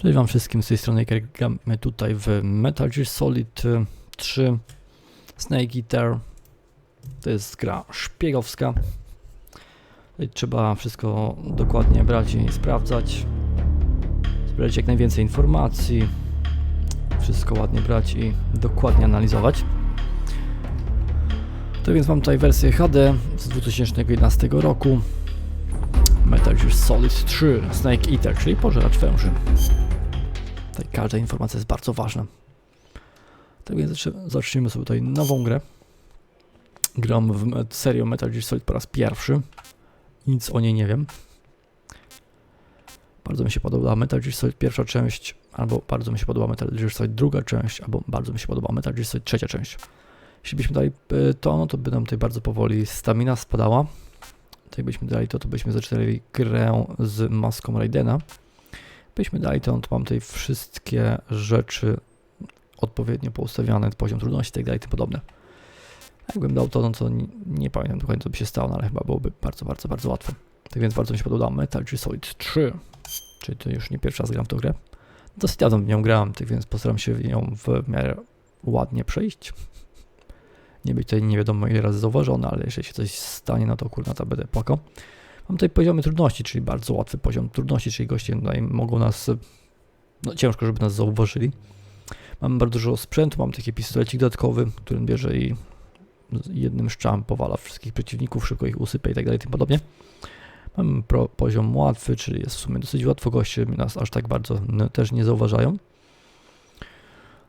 Cześć wam wszystkim, z tej strony gramy tutaj w Metal Gear Solid 3 Snake Eater. To jest gra szpiegowska. Tutaj trzeba wszystko dokładnie brać i sprawdzać. Zbierać jak najwięcej informacji. Wszystko ładnie brać i dokładnie analizować. To więc mam tutaj wersję HD z 2011 roku. Metal Gear Solid 3 Snake Eater, czyli pożeracz węży. Tutaj każda informacja jest bardzo ważna. Tak więc zacznijmy sobie tutaj nową grę. Gram w serię Metal Gear Solid po raz pierwszy. Nic o niej nie wiem. Bardzo mi się podoba Metal Gear Solid pierwsza część, albo bardzo mi się podoba Metal Gear Solid druga część, albo bardzo mi się podoba Metal Gear Solid trzecia część. Jeśli byśmy dali to, no to by nam tutaj bardzo powoli stamina spadała. Jak byśmy dali to byśmy zaczynali grę z maską Raidena. Byśmy dali to mam tutaj wszystkie rzeczy odpowiednio poustawiane, poziom trudności i tak dalej, tym podobne. Jakbym dał to, no to nie pamiętam dokładnie co by się stało, no ale chyba byłoby bardzo łatwe. Tak więc bardzo mi się podoba Metal Gear Solid 3, czyli to już nie pierwszy raz gram w tą grę. Dosyć dawno w nią grałem, tak więc postaram się ją w miarę ładnie przejść. Nie być tutaj nie wiadomo ile razy zauważony, ale jeżeli się coś stanie, no to kurna, to będę płakał. Mam tutaj poziomy trudności, czyli bardzo łatwy poziom trudności, czyli goście tutaj mogą nas, no ciężko, żeby nas zauważyli. Mam bardzo dużo sprzętu, mam taki pistolecik dodatkowy, który bierze i jednym strzałem powala wszystkich przeciwników, szybko ich usypia i tak dalej, tym podobnie. Mam poziom łatwy, czyli jest w sumie dosyć łatwo, goście nas aż tak bardzo też nie zauważają.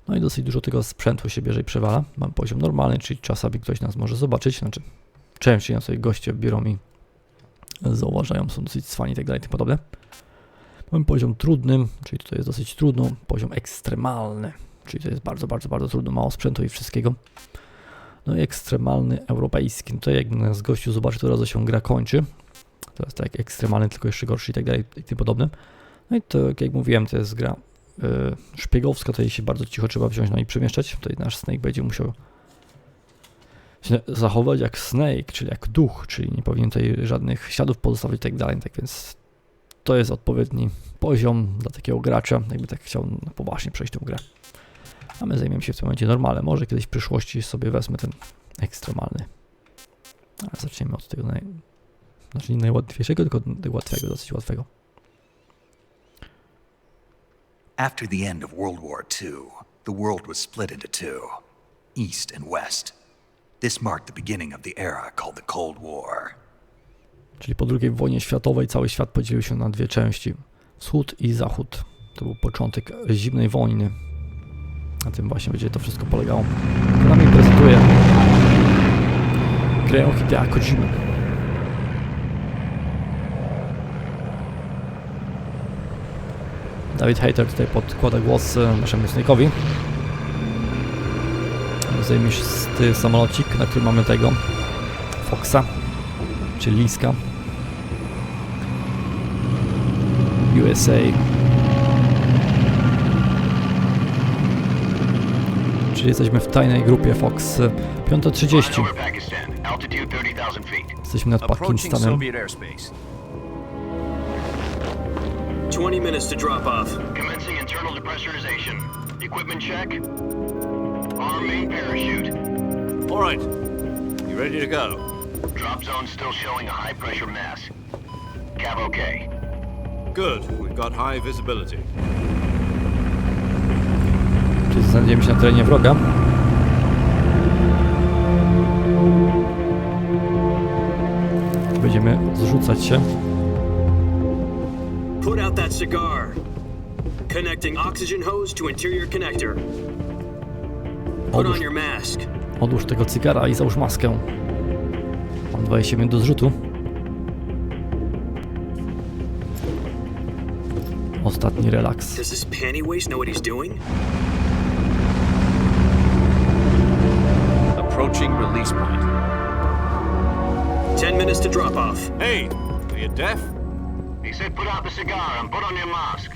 No i dosyć dużo tego sprzętu się bierze i przewala. Mam poziom normalny, czyli czasami ktoś nas może zobaczyć, znaczy częściej nas sobie goście biorą i zauważają, są dosyć cwani i tak dalej, tym podobne. Mam poziom trudny, czyli tutaj jest dosyć trudno. Poziom ekstremalny, czyli to jest bardzo trudno, mało sprzętu i wszystkiego. No i ekstremalny europejski, no to jak nas gościu zobaczy, to razu się gra kończy. To jest tak jak ekstremalny, tylko jeszcze gorszy i tak dalej, i tym podobne. No i to, jak mówiłem, to jest gra szpiegowska, tutaj się bardzo cicho trzeba wziąć, no i przemieszczać. Tutaj nasz Snake będzie musiał się zachować jak Snake, czyli jak duch, czyli nie powinien tutaj żadnych śladów pozostawić i tak dalej, tak więc to jest odpowiedni poziom dla takiego gracza, jakby tak chciał poważnie przejść tę grę. A my zajmiemy się w tym momencie normalnym, może kiedyś w przyszłości sobie wezmę ten ekstremalny. Ale zaczniemy od tego znaczy nie najłatwiejszego, tylko tego łatwego, dosyć łatwego. After the end of World War II, the world was split into two, East and West. This marked the beginning of the era called the Cold War. Czyli po II wojnie światowej cały świat podzielił się na dwie części, wschód i zachód. To był początek zimnej wojny. Na tym właśnie będzie to wszystko polegało. Konami prezentuje grę Hideo Kojimy. Dawid Hater tutaj podkłada głos naszemu Snake'owi. Zajmiesz samolocik, na którym mamy tego Foxa, czyli liska. USA. Czyli jesteśmy w tajnej grupie Fox 5:30. Jesteśmy nad Pakistanem. 20 minutes to drop off. Commencing internal depressurization. Equipment check. Arm main parachute. All right. You ready to go? Drop zone still showing a high pressure mass. Cav okay. Good. We've got high visibility. Czyli znajdziemy się na terenie wroga. Będziemy zrzucać się. Put out that cigar. Connecting oxygen hose to interior connector. Put on your mask. Odłóż tego cygara i załóż maskę. Mam 20 minut do zrzutu. Ostatni relaks. Does this panty waste know what he's doing? Approaching release point. 10 minutes to drop off. Hey, are you deaf? He said put out the cigar and put on your mask.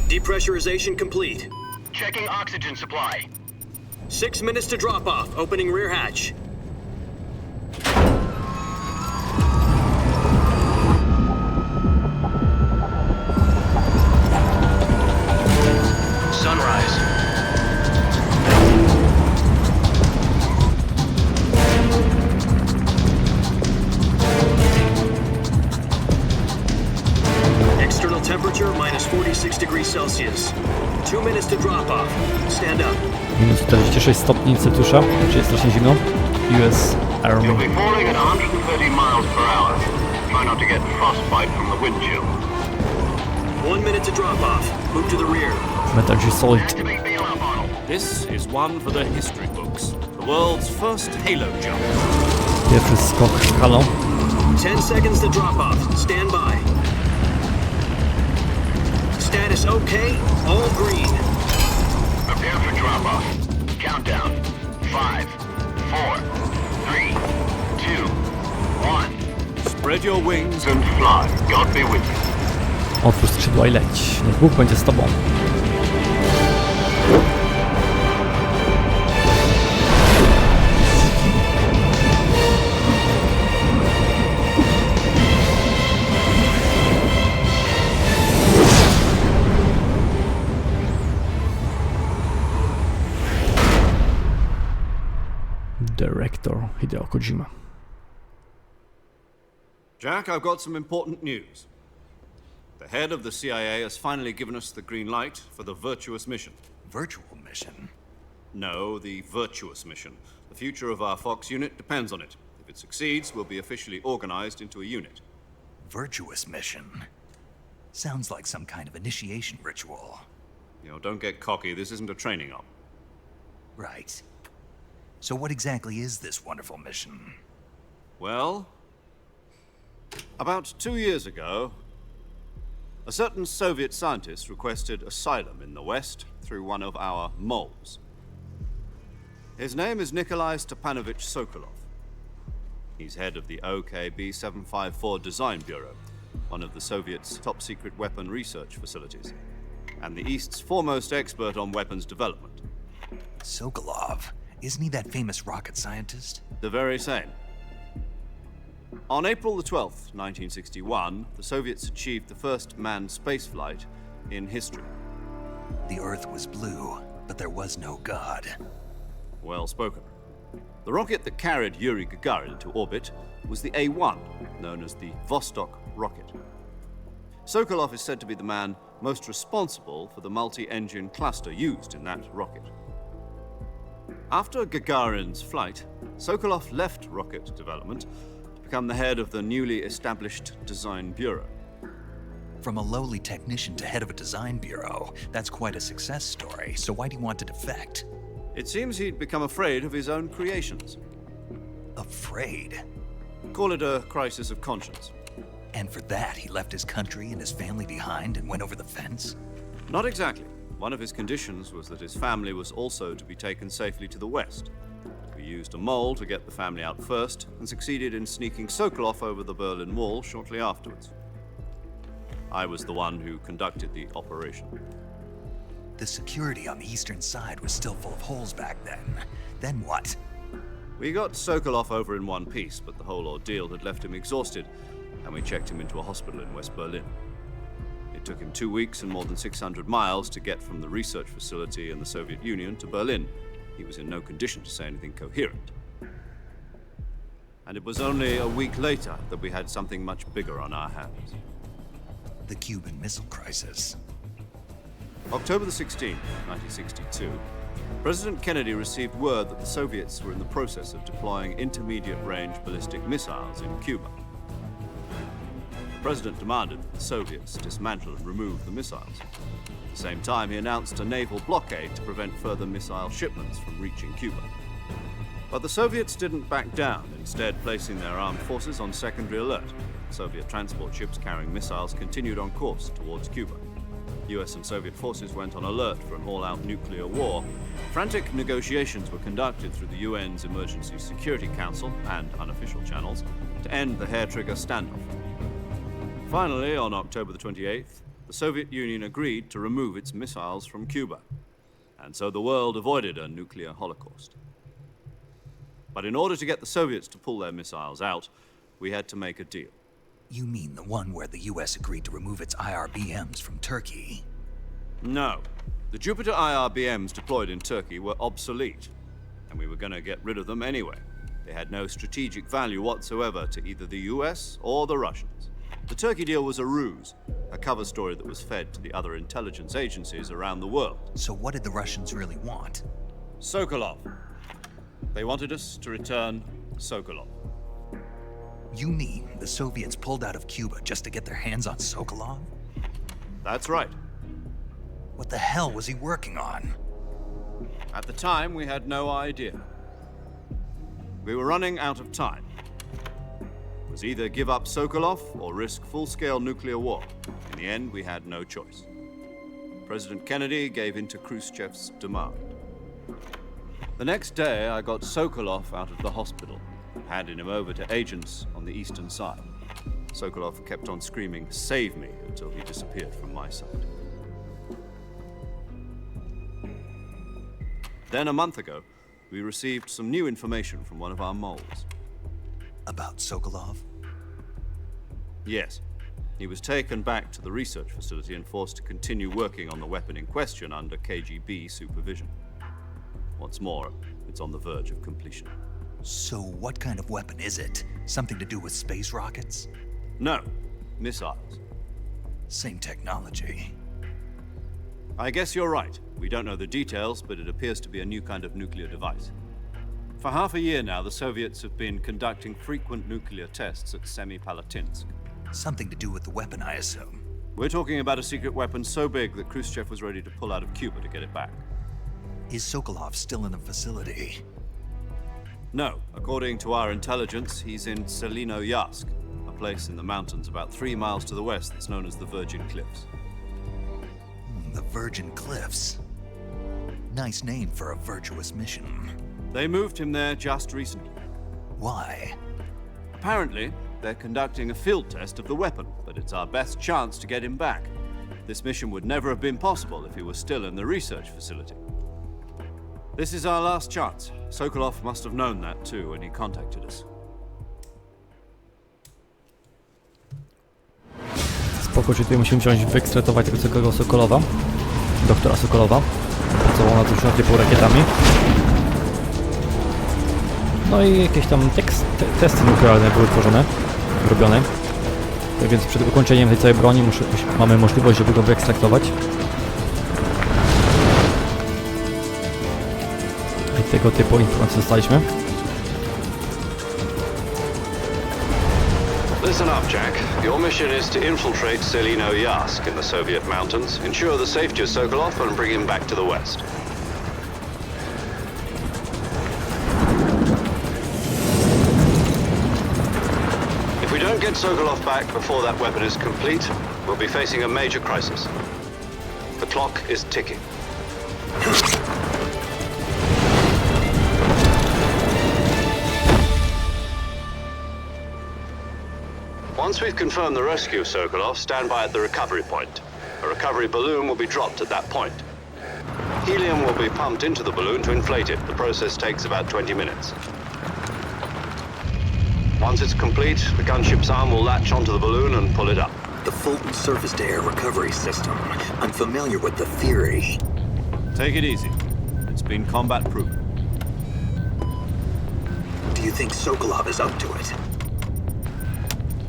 Depressurization complete. Checking oxygen supply. 6 minutes to drop off. Opening rear hatch. Sunrise. External temperature minus 46 degrees Celsius. 2 minutes to drop off. Stand up. Minus 46 stopni Celsjusza, czyli jest strasznie zimno. US You'll Army. be falling at 130 miles per hour. Try not to get frostbite from the wind chill. 1 minute to drop off. Move to the rear. Metal Gear Solid. Activate the alarm model. This is one for the history books. The world's first Halo jump. Pierwszy skok Halo. 10 seconds to drop off. Stand by. Status okay. All green. Prepare for drop-off. Countdown. 5, 4, 3, 2, 1. Spread your wings And fly. God be with you. Otwórz skrzydła i leć. Niech Bóg będzie z tobą. Director Hideo Kojimę. Jack, I've got some important news. The head of the CIA has finally given us the green light for the virtuous mission. Virtual mission? No, the virtuous mission. The future of our Fox unit depends on it. If it succeeds, we'll be officially organized into a unit. Virtuous mission? Sounds like some kind of initiation ritual. You know, don't get cocky. This isn't a training op. Right. So what exactly is this wonderful mission? Well, about 2 years ago, a certain Soviet scientist requested asylum in the West through one of our moles. His name is Nikolai Stepanovich Sokolov. He's head of the OKB 754 Design Bureau, one of the Soviets' top-secret weapon research facilities, and the East's foremost expert on weapons development. Sokolov? Isn't he that famous rocket scientist? The very same. On April the 12th, 1961, the Soviets achieved the first manned spaceflight in history. The Earth was blue, but there was no God. Well spoken. The rocket that carried Yuri Gagarin to orbit was the A-1, known as the Vostok rocket. Sokolov is said to be the man most responsible for the multi-engine cluster used in that rocket. After Gagarin's flight, Sokolov left rocket development to become the head of the newly established Design Bureau. From a lowly technician to head of a design bureau, that's quite a success story, so why do you want to defect? It seems he'd become afraid of his own creations. Afraid? Call it a crisis of conscience. And for that, he left his country and his family behind and went over the fence? Not exactly. One of his conditions was that his family was also to be taken safely to the West. We used a mole to get the family out first and succeeded in sneaking Sokolov over the Berlin Wall shortly afterwards. I was the one who conducted the operation. The security on the eastern side was still full of holes back then. Then what? We got Sokolov over in one piece, but the whole ordeal had left him exhausted, and we checked him into a hospital in West Berlin. It took him 2 weeks and more than 600 miles to get from the research facility in the Soviet Union to Berlin. He was in no condition to say anything coherent. And it was only a week later that we had something much bigger on our hands. The Cuban Missile Crisis. October the 16th, 1962, President Kennedy received word that the Soviets were in the process of deploying intermediate-range ballistic missiles in Cuba. The president demanded that the Soviets dismantle and remove the missiles. At the same time, he announced a naval blockade to prevent further missile shipments from reaching Cuba. But the Soviets didn't back down, instead placing their armed forces on secondary alert. Soviet transport ships carrying missiles continued on course towards Cuba. US and Soviet forces went on alert for an all-out nuclear war. Frantic negotiations were conducted through the UN's Emergency Security Council and unofficial channels to end the hair-trigger standoff. Finally, on October the 28th, the Soviet Union agreed to remove its missiles from Cuba, and so the world avoided a nuclear holocaust. But in order to get the Soviets to pull their missiles out, we had to make a deal. You mean the one where the US agreed to remove its IRBMs from Turkey? No. The Jupiter IRBMs deployed in Turkey were obsolete, and we were going to get rid of them anyway. They had no strategic value whatsoever to either the US or the Russians. The Turkey deal was a ruse, a cover story that was fed to the other intelligence agencies around the world. So what did the Russians really want? Sokolov. They wanted us to return Sokolov. You mean the Soviets pulled out of Cuba just to get their hands on Sokolov? That's right. What the hell was he working on? At the time, we had no idea. We were running out of time. It was either give up Sokolov or risk full-scale nuclear war. In the end, we had no choice. President Kennedy gave in to Khrushchev's demand. The next day, I got Sokolov out of the hospital, handing him over to agents on the eastern side. Sokolov kept on screaming, "Save me," until he disappeared from my sight. Then a month ago, we received some new information from one of our moles. About Sokolov? Yes. He was taken back to the research facility and forced to continue working on the weapon in question under KGB supervision. What's more, it's on the verge of completion. So what kind of weapon is it? Something to do with space rockets? No, missiles. Same technology. I guess you're right. We don't know the details, but it appears to be a new kind of nuclear device. For half a year now, the Soviets have been conducting frequent nuclear tests at Semipalatinsk. Something to do with the weapon, I assume. We're talking about a secret weapon so big that Khrushchev was ready to pull out of Cuba to get it back. Is Sokolov still in the facility? No. According to our intelligence, he's in Selinoyarsk, a place in the mountains about 3 miles to the west that's known as the Virgin Cliffs. The Virgin Cliffs. Nice name for a virtuous mission. They moved him there just recently. Why? Apparently, they're conducting a field test of the weapon, but it's our best chance to get him back. This mission would never have been possible if he was still in the research facility. This is our last chance. Sokolov must have known that too when he contacted us. Spoko, czyli tutaj musimy wziąć, wyekstratować tego całego Sokolowa, doktora Sokolowa, pracował nad już nad rakietami. No i jakieś tam testy nuklearne były tworzone, robione. Tak więc przed ukończeniem tej całej broni mamy możliwość, żeby go wyekstraktować. I tego typu informacje dostaliśmy. Listen up, Jack. Your mission is to infiltrate Selinoyarsk in the Soviet mountains, ensure the safety of Sokolov, and bring him back to the west. If we don't get Sokolov back before that weapon is complete, we'll be facing a major crisis. The clock is ticking. Once we've confirmed the rescue of Sokolov, stand by at the recovery point. A recovery balloon will be dropped at that point. Helium will be pumped into the balloon to inflate it. The process takes about 20 minutes. Once it's complete, the gunship's arm will latch onto the balloon and pull it up. The Fulton surface-to-air recovery system. I'm familiar with the theory. Take it easy. It's been combat-proven. Do you think Sokolov is up to it?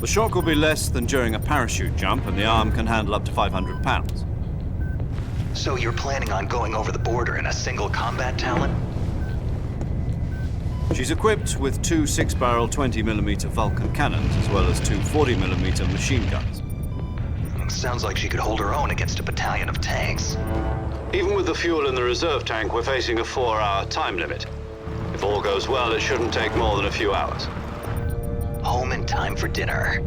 The shock will be less than during a parachute jump, and the arm can handle up to 500 pounds. So you're planning on going over the border in a single combat talent? She's equipped with 2 6-barrel 20mm Vulcan cannons, as well as 2 40mm machine guns. Sounds like she could hold her own against a battalion of tanks. Even with the fuel in the reserve tank, we're facing a 4-hour time limit. If all goes well, it shouldn't take more than a few hours. Home in time for dinner.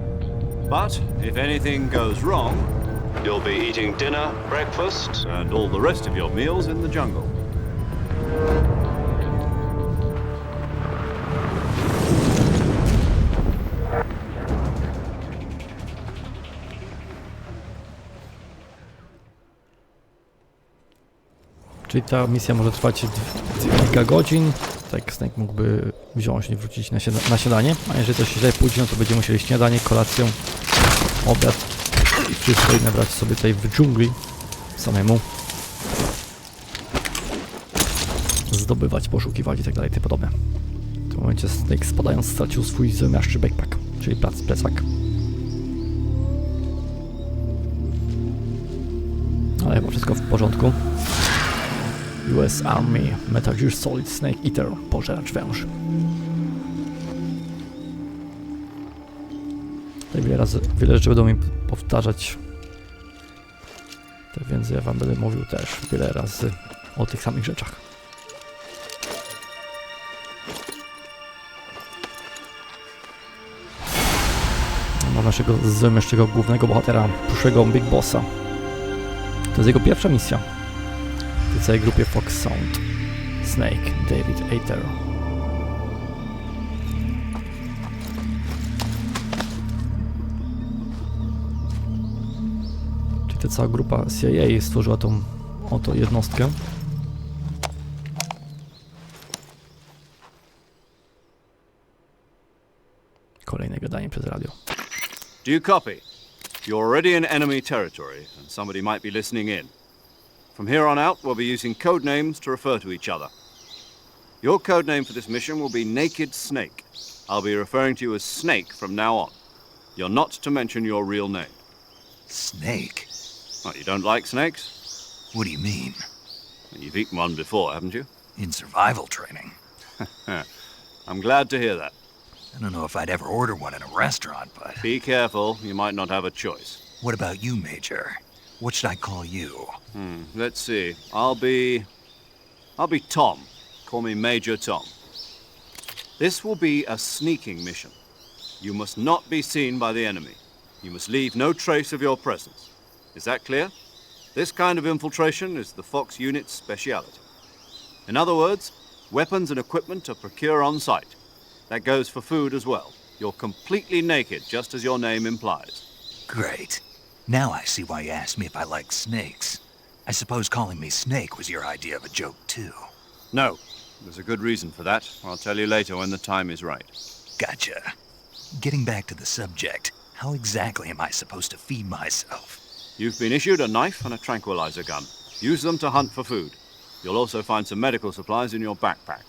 But if anything goes wrong, You'll be eating dinner, breakfast, and all the rest of your meals in the jungle. Czyli ta misja może trwać kilka godzin. Tak Snake mógłby wziąć i wrócić na śniadanie. A jeżeli coś źle pójdzie, no to będziemy musieli śniadanie, kolację, obiad i wszystko inne brać sobie tutaj w dżungli samemu. Zdobywać, poszukiwać i tak dalej, tym podobne. W tym momencie Snake spadając stracił swój zamiaszczy backpack, czyli plecak. Ale chyba wszystko w porządku. US Army, Metal Gear Solid Snake Eater, pożeracz węży. Tutaj wiele rzeczy będą mi powtarzać. Tak więc ja wam będę mówił też wiele razy o tych samych rzeczach. Mamy naszego zamieszczego głównego bohatera, przyszłego Big Bossa. To jest jego pierwsza misja w całej grupie Fox Sound. Snake, David Aether. Czyli ta cała grupa CIA stworzyła tą oto jednostkę. Kolejne gadanie przez radio. Do you copy? You're already in enemy territory, and somebody might be listening in. From here on out, we'll be using code names to refer to each other. Your code name for this mission will be Naked Snake. I'll be referring to you as Snake from now on. You're not to mention your real name. Snake? What, you don't like snakes? What do you mean? You've eaten one before, haven't you? In survival training? I'm glad to hear that. I don't know if I'd ever order one in a restaurant, but... Be careful, you might not have a choice. What about you, Major? What should I call you? Let's see. I'll be Tom. Call me Major Tom. This will be a sneaking mission. You must not be seen by the enemy. You must leave no trace of your presence. Is that clear? This kind of infiltration is the Fox unit's speciality. In other words, weapons and equipment are procured on site. That goes for food as well. You're completely naked, just as your name implies. Great. Now I see why you asked me if I like snakes. I suppose calling me Snake was your idea of a joke, too. No, there's a good reason for that. I'll tell you later when the time is right. Gotcha. Getting back to the subject, how exactly am I supposed to feed myself? You've been issued a knife and a tranquilizer gun. Use them to hunt for food. You'll also find some medical supplies in your backpack.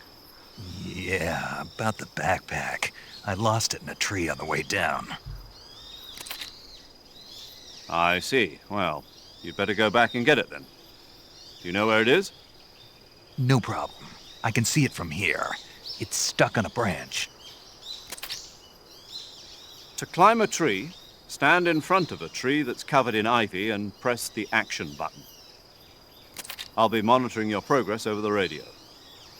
Yeah, about the backpack. I lost it in a tree on the way down. I see. Well, you'd better go back and get it then. Do you know where it is? No problem. I can see it from here. It's stuck on a branch. To climb a tree, stand in front of a tree that's covered in ivy and press the action button. I'll be monitoring your progress over the radio.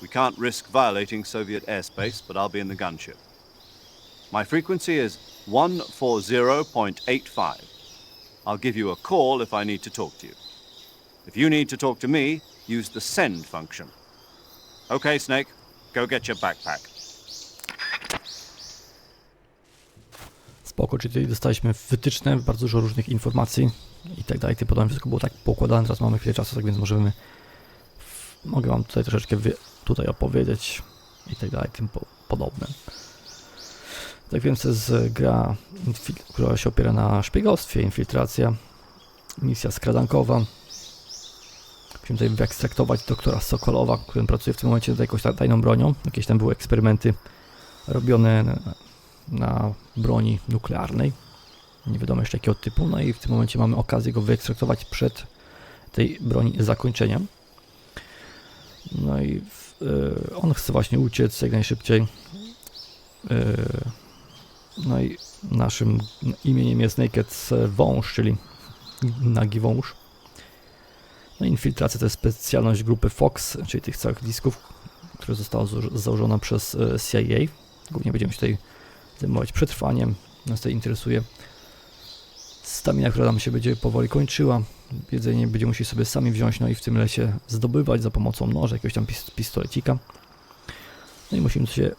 We can't risk violating Soviet airspace, but I'll be in the gunship. My frequency is 140.85. I'll give you a call if I need to talk to you. If you need to talk to me, use the send function. Okay, Snake, go get your backpack. Spoko, czyli tutaj dostaliśmy wytyczne, bardzo dużo różnych informacji i tak dalej. Podobnie wszystko było tak poukładane, teraz mamy chwilę czasu, tak więc mogę wam tutaj troszeczkę tutaj opowiedzieć i tak dalej, tym podobne. Tak więc to jest gra, która się opiera na szpiegostwie, infiltracja, misja skradankowa. Musimy tutaj wyekstraktować doktora Sokolowa, który pracuje w tym momencie nad jakąś tajną bronią. Jakieś tam były eksperymenty robione na broni nuklearnej. Nie wiadomo jeszcze jakiego typu. No i w tym momencie mamy okazję go wyekstraktować przed tej broni zakończeniem. No i on chce właśnie uciec jak najszybciej. No i naszym imieniem jest Naked Wąż, czyli nagi wąż. No infiltracja to jest specjalność grupy Fox, czyli tych całych disków, które została założona przez CIA. Głównie będziemy się tutaj zajmować przetrwaniem. Nas tutaj interesuje stamina, która nam się będzie powoli kończyła. Jedzenie będziemy musieli sobie sami wziąć, no i w tym lesie zdobywać za pomocą noża, jakiegoś tam pistolecika. No i musimy się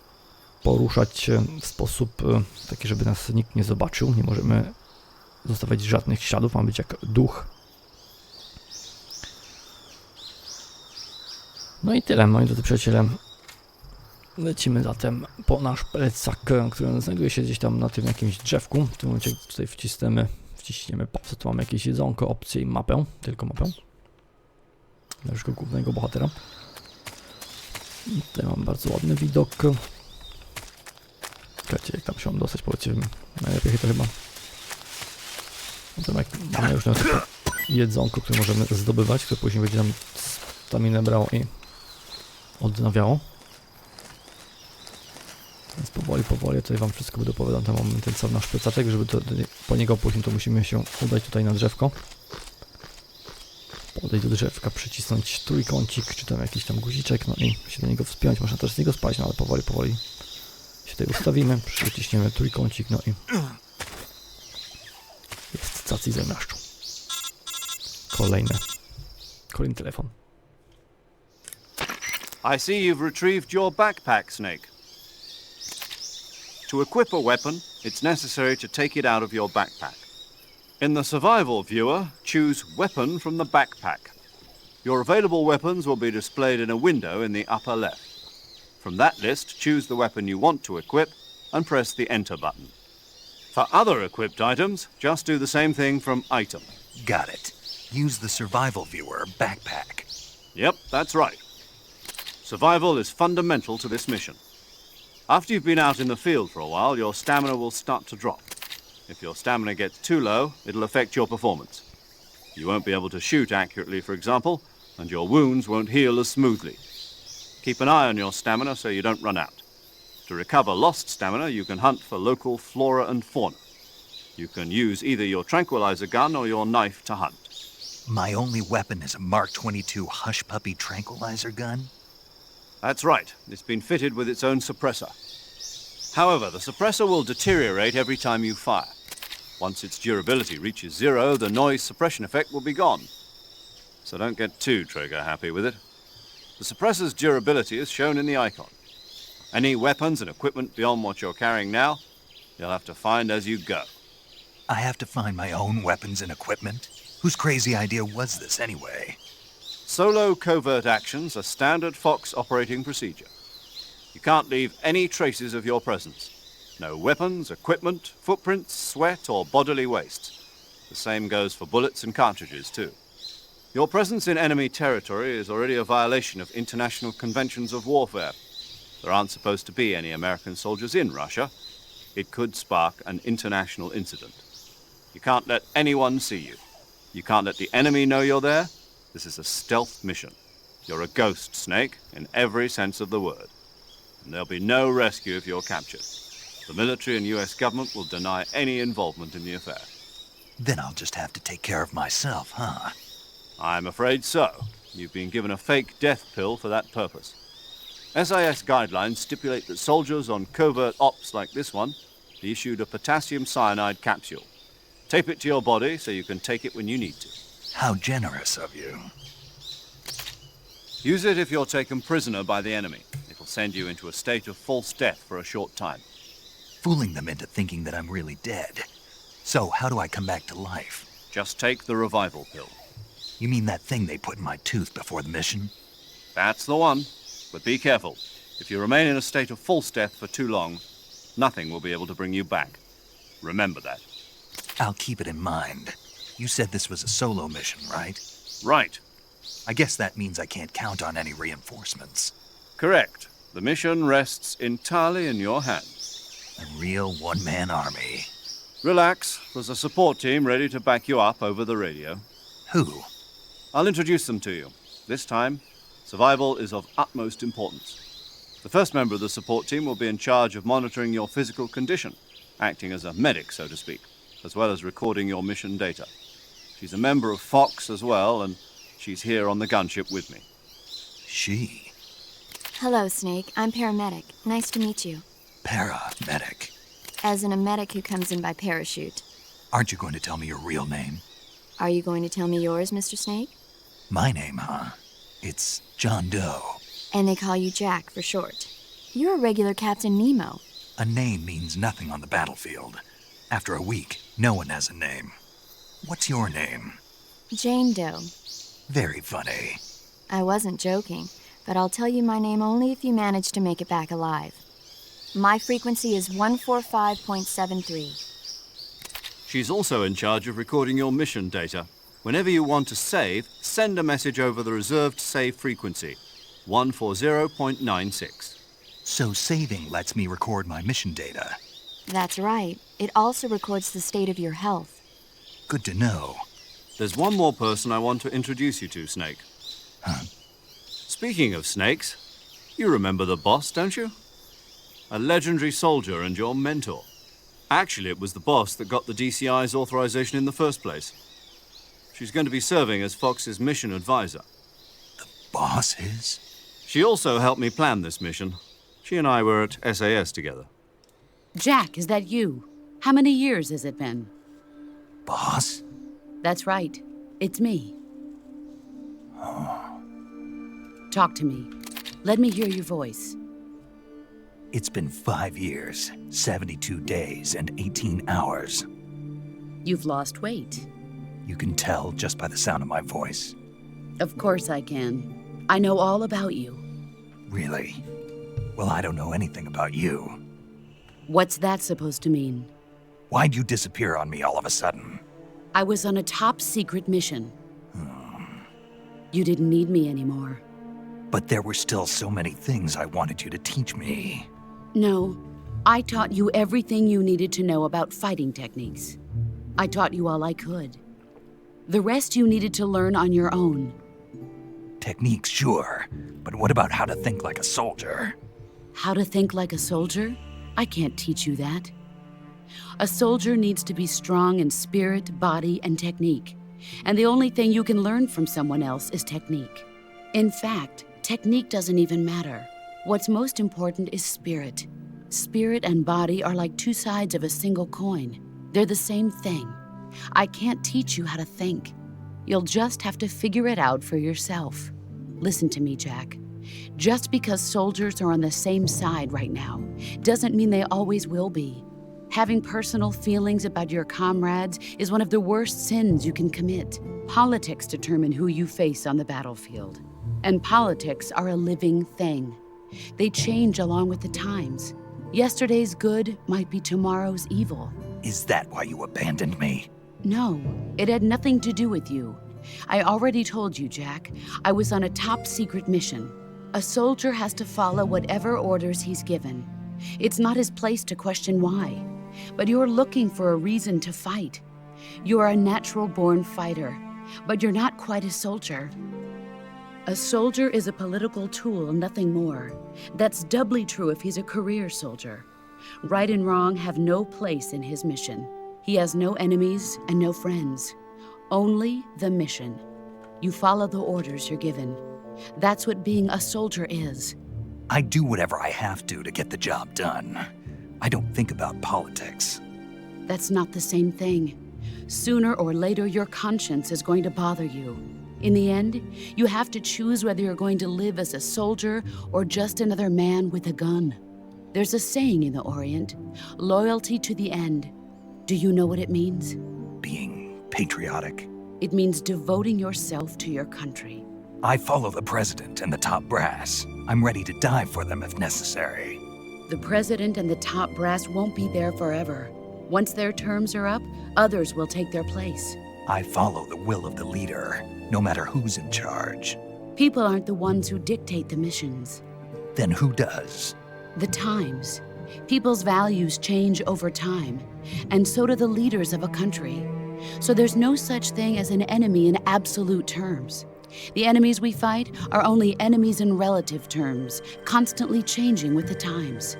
poruszać w sposób taki, żeby nas nikt nie zobaczył. Nie możemy zostawiać żadnych śladów, mamy być jak duch. No i tyle, moi drodzy przyjaciele. Lecimy zatem po nasz plecak, który znajduje się gdzieś tam na tym jakimś drzewku. W tym momencie tutaj wciśniemy popsy, tu mamy jakieś jedzonko, opcje i mapę, tylko mapę naszego głównego bohatera. I tutaj mam bardzo ładny widok. Czekajcie, jak tam się mam dostać, powiedzcie mi. Najlepiej to chyba. Potem jak mamy już na to jedzonko, które możemy zdobywać, które później będzie nam staminę brało i odnawiało. Więc powoli tutaj wam wszystko będę opowiadał. Tam mamy ten cały nasz plecaczek, żeby po niego później to musimy się udać tutaj na drzewko. Podejść do drzewka, przycisnąć trójkącik, czy tam jakiś tam guziczek, no i się do niego wspiąć. Można też z niego spać, no ale powoli się tutaj ustawimy, przyciśniemy trójkącik, no i jest cacy zamiaszczu. Kolejny telefon. I see you've retrieved your backpack, Snake. To equip a weapon, it's necessary to take it out of your backpack. In the survival viewer, choose Weapon from the backpack. Your available weapons will be displayed in a window in the upper left. From that list, choose the weapon you want to equip and press the Enter button. For other equipped items, just do the same thing from Item. Got it. Use the survival viewer backpack. Yep, that's right. Survival is fundamental to this mission. After you've been out in the field for a while, your stamina will start to drop. If your stamina gets too low, it'll affect your performance. You won't be able to shoot accurately, for example, and your wounds won't heal as smoothly. Keep an eye on your stamina so you don't run out. To recover lost stamina, you can hunt for local flora and fauna. You can use either your tranquilizer gun or your knife to hunt. My only weapon is a Mark 22 Hush Puppy tranquilizer gun? That's right. It's been fitted with its own suppressor. However, the suppressor will deteriorate every time you fire. Once its durability reaches 0, the noise suppression effect will be gone. So don't get too trigger happy with it. The suppressor's durability is shown in the icon. Any weapons and equipment beyond what you're carrying now, you'll have to find as you go. I have to find my own weapons and equipment? Whose crazy idea was this anyway? Solo covert actions are standard Fox operating procedure. You can't leave any traces of your presence. No weapons, equipment, footprints, sweat, or bodily waste. The same goes for bullets and cartridges, too. Your presence in enemy territory is already a violation of international conventions of warfare. There aren't supposed to be any American soldiers in Russia. It could spark an international incident. You can't let anyone see you. You can't let the enemy know you're there. This is a stealth mission. You're a ghost, Snake, in every sense of the word. And there'll be no rescue if you're captured. The military and US government will deny any involvement in the affair. Then I'll just have to take care of myself, huh? I'm afraid so. You've been given a fake death pill for that purpose. SIS guidelines stipulate that soldiers on covert ops like this one be issued a potassium cyanide capsule. Tape it to your body so you can take it when you need to. How generous of you. Use it if you're taken prisoner by the enemy. It'll send you into a state of false death for a short time. Fooling them into thinking that I'm really dead. So, how do I come back to life? Just take the revival pill. You mean that thing they put in my tooth before the mission? That's the one. But be careful. If you remain in a state of false death for too long, nothing will be able to bring you back. Remember that. I'll keep it in mind. You said this was a solo mission, right? Right. I guess that means I can't count on any reinforcements. Correct. The mission rests entirely in your hands. A real one-man army. Relax. There's a support team ready to back you up over the radio. Who? I'll introduce them to you. This time, survival is of utmost importance. The first member of the support team will be in charge of monitoring your physical condition, acting as a medic, so to speak, as well as recording your mission data. She's a member of Fox as well, and she's here on the gunship with me. She? Hello, Snake. I'm paramedic. Nice to meet you. Paramedic. As in a medic who comes in by parachute. Aren't you going to tell me your real name? Are you going to tell me yours, Mr. Snake? My name, huh? It's John Doe. And they call you Jack for short. You're a regular Captain Nemo. A name means nothing on the battlefield. After a week, no one has a name. What's your name? Jane Doe. Very funny. I wasn't joking. but I'll tell you my name only if you manage to make it back alive. My frequency is 145.73. She's also in charge of recording your mission data. Whenever you want to save, send a message over the reserved save frequency, 140.96. So saving lets me record my mission data. That's right. It also records the state of your health. Good to know. There's one more person I want to introduce you to, Snake. Huh? Speaking of snakes, you remember the boss, don't you? A legendary soldier and your mentor. Actually, it was the boss that got the DCI's authorization in the first place. She's going to be serving as Fox's mission advisor. Boss is? She also helped me plan this mission. She and I were at SAS together. Jack, is that you? How many years has it been? Boss? That's right. It's me. Talk to me. Let me hear your voice. It's been 5 years, 72 days, and 18 hours. You've lost weight. You can tell just by the sound of my voice. Of course I can. I know all about you. Really? Well, I don't know anything about you. What's that supposed to mean? Why'd you disappear on me all of a sudden? I was on a top-secret mission. You didn't need me anymore. But there were still so many things I wanted you to teach me. No, I taught you everything you needed to know about fighting techniques. I taught you all I could. The rest you needed to learn on your own. Techniques, sure. But what about how to think like a soldier? How to think like a soldier? I can't teach you that. A soldier needs to be strong in spirit, body, and technique. And the only thing you can learn from someone else is technique. In fact, technique doesn't even matter. What's most important is spirit. Spirit and body are like two sides of a single coin. They're the same thing. I can't teach you how to think. You'll just have to figure it out for yourself. Listen to me, Jack. Just because soldiers are on the same side right now doesn't mean they always will be. Having personal feelings about your comrades is one of the worst sins you can commit. Politics determine who you face on the battlefield. And politics are a living thing. They change along with the times. Yesterday's good might be tomorrow's evil. Is that why you abandoned me? No, it had nothing to do with you. I already told you, Jack. I was on a top-secret mission. A soldier has to follow whatever orders he's given. It's not his place to question why. But you're looking for a reason to fight. You're a natural-born fighter, but you're not quite a soldier. A soldier is a political tool, nothing more. That's doubly true if he's a career soldier. Right and wrong have no place in his mission. He has no enemies and no friends. Only the mission. You follow the orders you're given. That's what being a soldier is. I do whatever I have to get the job done. I don't think about politics. That's not the same thing. Sooner or later, your conscience is going to bother you. In the end, you have to choose whether you're going to live as a soldier or just another man with a gun. There's a saying in the Orient, loyalty to the end. Do you know what it means? Being patriotic. It means devoting yourself to your country. I follow the president and the top brass. I'm ready to die for them if necessary. The president and the top brass won't be there forever. Once their terms are up, others will take their place. I follow the will of the leader, no matter who's in charge. People aren't the ones who dictate the missions. Then who does? The times. People's values change over time, and so do the leaders of a country. So there's no such thing as an enemy in absolute terms. The enemies we fight are only enemies in relative terms, constantly changing with the times.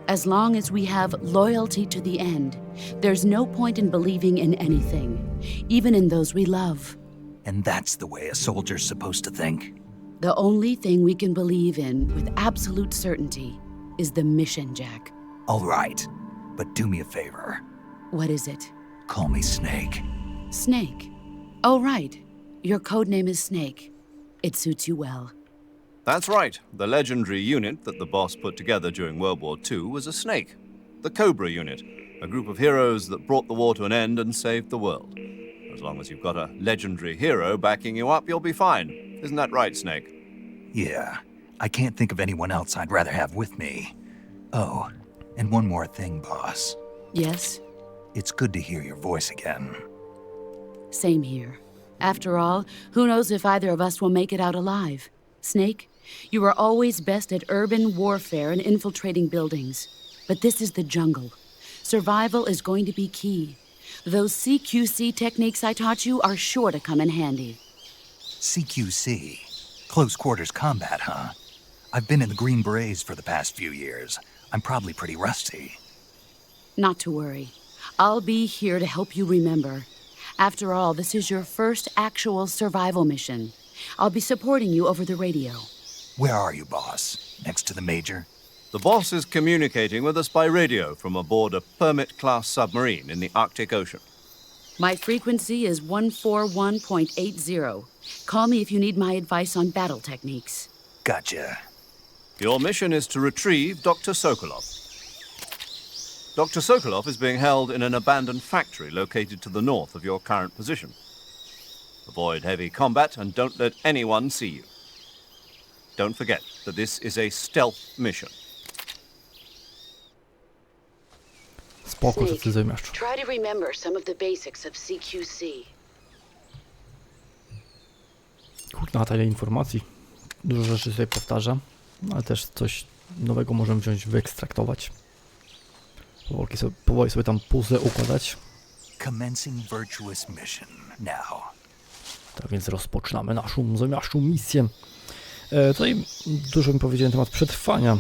As long as we have loyalty to the end, there's no point in believing in anything, even in those we love. And that's the way a soldier's supposed to think? The only thing we can believe in with absolute certainty is the mission, Jack. All right, but do me a favor. What is it? Call me Snake. Snake? Oh, right. Your code name is Snake. It suits you well. That's right. The legendary unit that the boss put together during World War II was a snake. The Cobra unit, a group of heroes that brought the war to an end and saved the world. As long as you've got a legendary hero backing you up, you'll be fine. Isn't that right, Snake? Yeah, I can't think of anyone else I'd rather have with me. Oh, and one more thing, boss. Yes? It's good to hear your voice again. Same here. After all, who knows if either of us will make it out alive? Snake, you are always best at urban warfare and infiltrating buildings. But this is the jungle. Survival is going to be key. Those CQC techniques I taught you are sure to come in handy. CQC? Close quarters combat, huh? I've been in the Green Berets for the past few years. I'm probably pretty rusty. Not to worry. I'll be here to help you remember. After all, this is your first actual survival mission. I'll be supporting you over the radio. Where are you, boss? Next to the Major? The boss is communicating with us by radio from aboard a Permit-class submarine in the Arctic Ocean. My frequency is 141.80. Call me if you need my advice on battle techniques. Gotcha. Your mission is to retrieve Dr. Sokolov. Dr. Sokolov is being held in an abandoned factory located to the north of your current position. Avoid heavy combat and don't let anyone see you. Don't forget that this is a stealth mission. Spoko, co ty zajmiesz. Try to remember some of the basics of CQC. Kurna, tyle informacji. Dużo rzeczy sobie powtarza, ale też coś nowego możemy wziąć, wyekstraktować. Powoli sobie tam puzzle układać. Commencing virtuous mission now. Tak więc rozpoczynamy naszą misję. Tutaj dużo mi powiedziałem na temat przetrwania,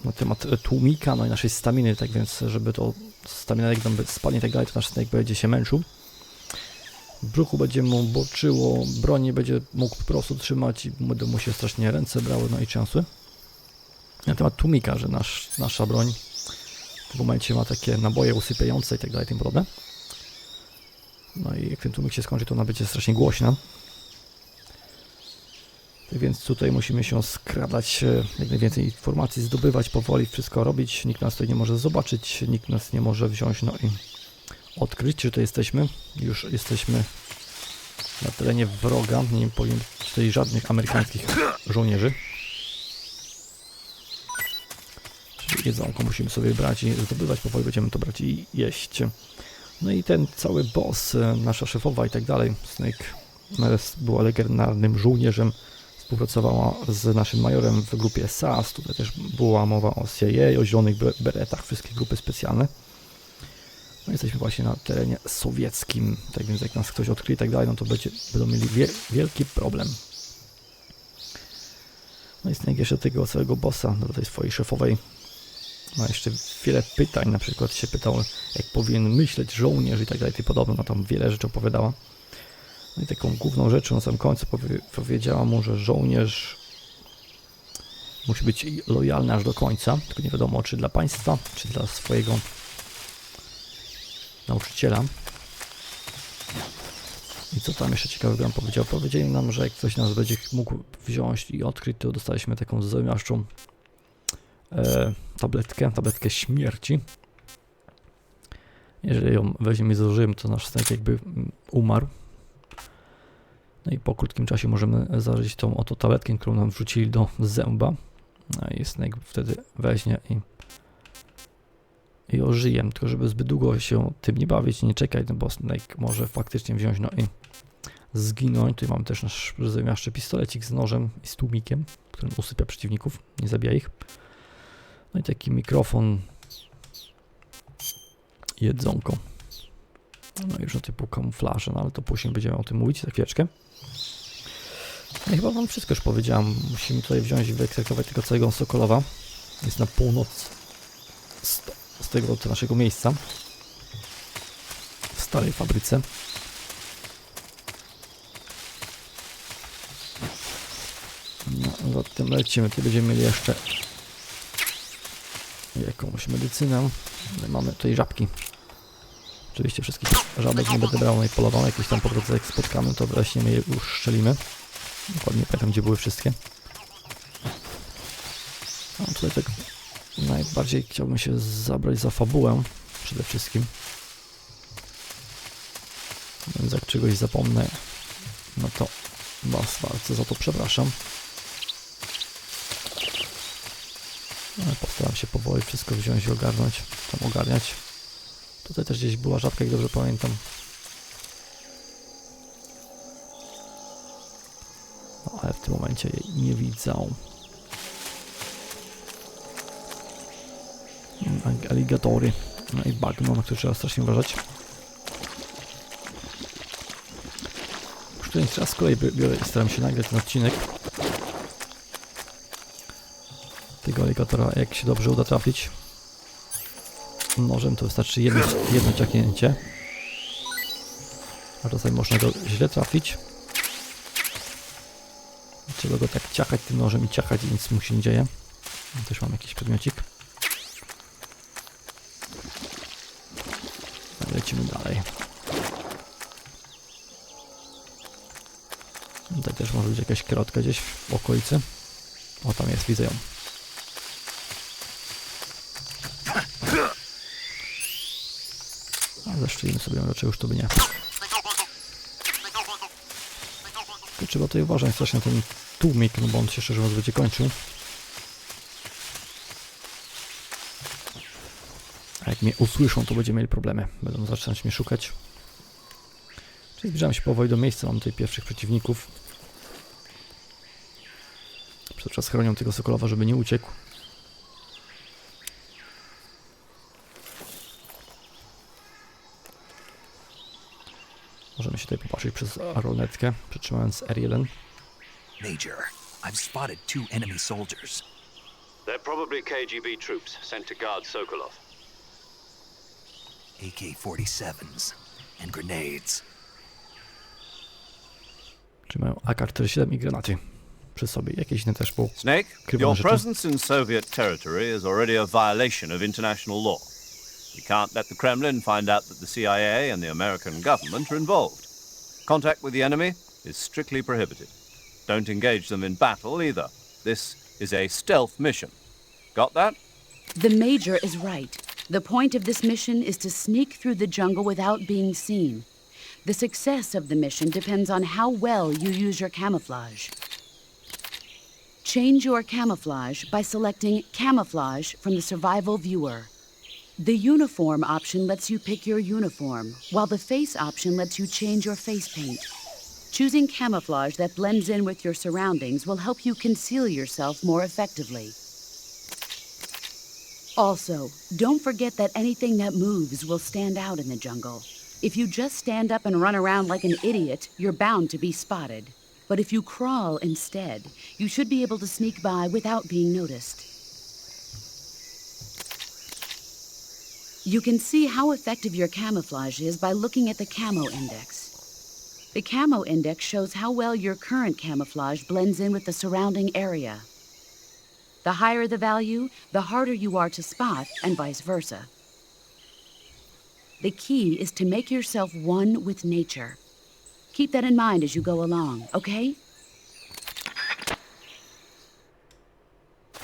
na temat tłumika, no i naszej staminy, tak więc żeby to stamina jak nam spadnie i tak dalej, to nasz snake będzie się męczył. W brzuchu będzie mu boczyło, broń nie będzie mógł po prostu trzymać i będą mu się strasznie ręce brały, no i trzęsły. Na temat tłumika, że nasza broń w tym momencie ma takie naboje usypiające i tak dalej, tym podobne. No i jak ten tłumik się skończy, to ona będzie strasznie głośna. Tak więc tutaj musimy się skradać, jak najwięcej informacji zdobywać, powoli wszystko robić. Nikt nas tutaj nie może zobaczyć, nikt nas nie może wziąć, no i odkryć, że to jesteśmy. Już jesteśmy na terenie wroga, nie powiem tutaj żadnych amerykańskich żołnierzy. Czyli jedzonko musimy sobie brać i zdobywać, powoli będziemy to brać i jeść. No i ten cały boss, nasza szefowa i tak dalej, Snake była legendarnym żołnierzem, współpracowała z naszym majorem w grupie SAS, tutaj też była mowa o CIA, o zielonych beretach, wszystkie grupy specjalne. No jesteśmy właśnie na terenie sowieckim, tak więc jak nas ktoś odkryje i tak dalej, no to będą mieli wielki problem. No i Snake jeszcze tego całego bossa, do tej swojej szefowej, ma jeszcze wiele pytań, na przykład się pytał, jak powinien myśleć żołnierz i tak dalej, podobno, no tam wiele rzeczy opowiadała. No i taką główną rzeczą na samym końcu powiedziała mu, że żołnierz musi być lojalny aż do końca, tylko nie wiadomo, czy dla państwa, czy dla swojego nauczyciela. I co tam jeszcze ciekawego nam powiedział? Powiedzieli nam, że jak ktoś nas będzie mógł wziąć i odkryć, to dostaliśmy taką zamiaszczą tabletkę śmierci. Jeżeli ją weźmiemy i zużyjemy, to nasz Snake jakby umarł. No i po krótkim czasie możemy zażyć tą oto tabletkę, którą nam wrzucili do zęba. No i Snake wtedy weźmie i ożyje. Tylko żeby zbyt długo się tym nie bawić, nie czekać, no bo Snake może faktycznie wziąć, no i zginąć. Tutaj mamy też nasz zamiaszczy pistolecik z nożem i z tłumikiem, którym usypia przeciwników, nie zabija ich. No i taki mikrofon, jedzonko. No i różne typu kamuflaże, no ale to później będziemy o tym mówić za chwileczkę. No i chyba wam wszystko już powiedziałem. Musimy tutaj wziąć i wyekstraktować tego całego Sokolowa. Jest na północ z tego naszego miejsca. W starej fabryce. No, zatem lecimy. Tu będziemy mieli jeszcze jakąś medycynę. No mamy tutaj żabki. Oczywiście wszystkich żabek nie będę brał, no i polował. Jakieś tam po drodze jak spotkamy, to weźmiemy je już strzelimy. Dokładnie pamiętam, gdzie były wszystkie. No tutaj tak najbardziej chciałbym się zabrać za fabułę przede wszystkim. Więc jak czegoś zapomnę, no to was bardzo za to przepraszam. Ale postaram się powoli wszystko wziąć i ogarnąć, tam ogarniać. Tutaj też gdzieś była żabka, jak dobrze pamiętam. No ale w tym momencie jej nie widzę. Aligatory. No i bagno, na które trzeba strasznie uważać. Już tutaj teraz z kolei biorę i staram się nagrać ten odcinek. Tego aligatora, jak się dobrze uda trafić nożem, to wystarczy jedno ciaknięcie. A czasami można go źle trafić. Trzeba go tak ciachać tym nożem i ciachać i nic mu się nie dzieje. Też mam jakiś przedmiocik. Lecimy dalej. Tutaj też może być jakaś kierotka gdzieś w okolicy. O, tam jest, widzę ją. A zeszczylimy sobie, raczej już to by nie. To trzeba tutaj uważać strasznie na ten tłumik, no bo on się szczerze mówiąc będzie kończył. A jak mnie usłyszą, to będziemy mieli problemy. Będą zaczynać mnie szukać. Czyli zbliżamy się powoli do miejsca. Mam tutaj pierwszych przeciwników. Przez czas chronią tego Sokolowa, żeby nie uciekł. Możemy się tutaj popatrzeć przez aronetkę, przytrzymając R1. Major, I've spotted 2 enemy soldiers. They're probably KGB troops sent to guard Sokolov. AK-47s and grenades. Czy mają AK-47 i granaty przy sobie. Jakieś inne też Snake, ukrywane your rzeczy. presence in Soviet territory is already a violation of international law. We can't let the Kremlin find out that the CIA and the American government are involved. Contact with the enemy is strictly prohibited. Don't engage them in battle either. This is a stealth mission. Got that? The Major is right. The point of this mission is to sneak through the jungle without being seen. The success of the mission depends on how well you use your camouflage. Change your camouflage by selecting Camouflage from the Survival Viewer. The Uniform option lets you pick your uniform, while the Face option lets you change your face paint. Choosing camouflage that blends in with your surroundings will help you conceal yourself more effectively. Also, don't forget that anything that moves will stand out in the jungle. If you just stand up and run around like an idiot, you're bound to be spotted. But if you crawl instead, you should be able to sneak by without being noticed. You can see how effective your camouflage is by looking at the camo index. The camo index shows how well your current camouflage blends in with the surrounding area. The higher the value, the harder you are to spot, and vice versa. The key is to make yourself one with nature. Keep that in mind as you go along, okay?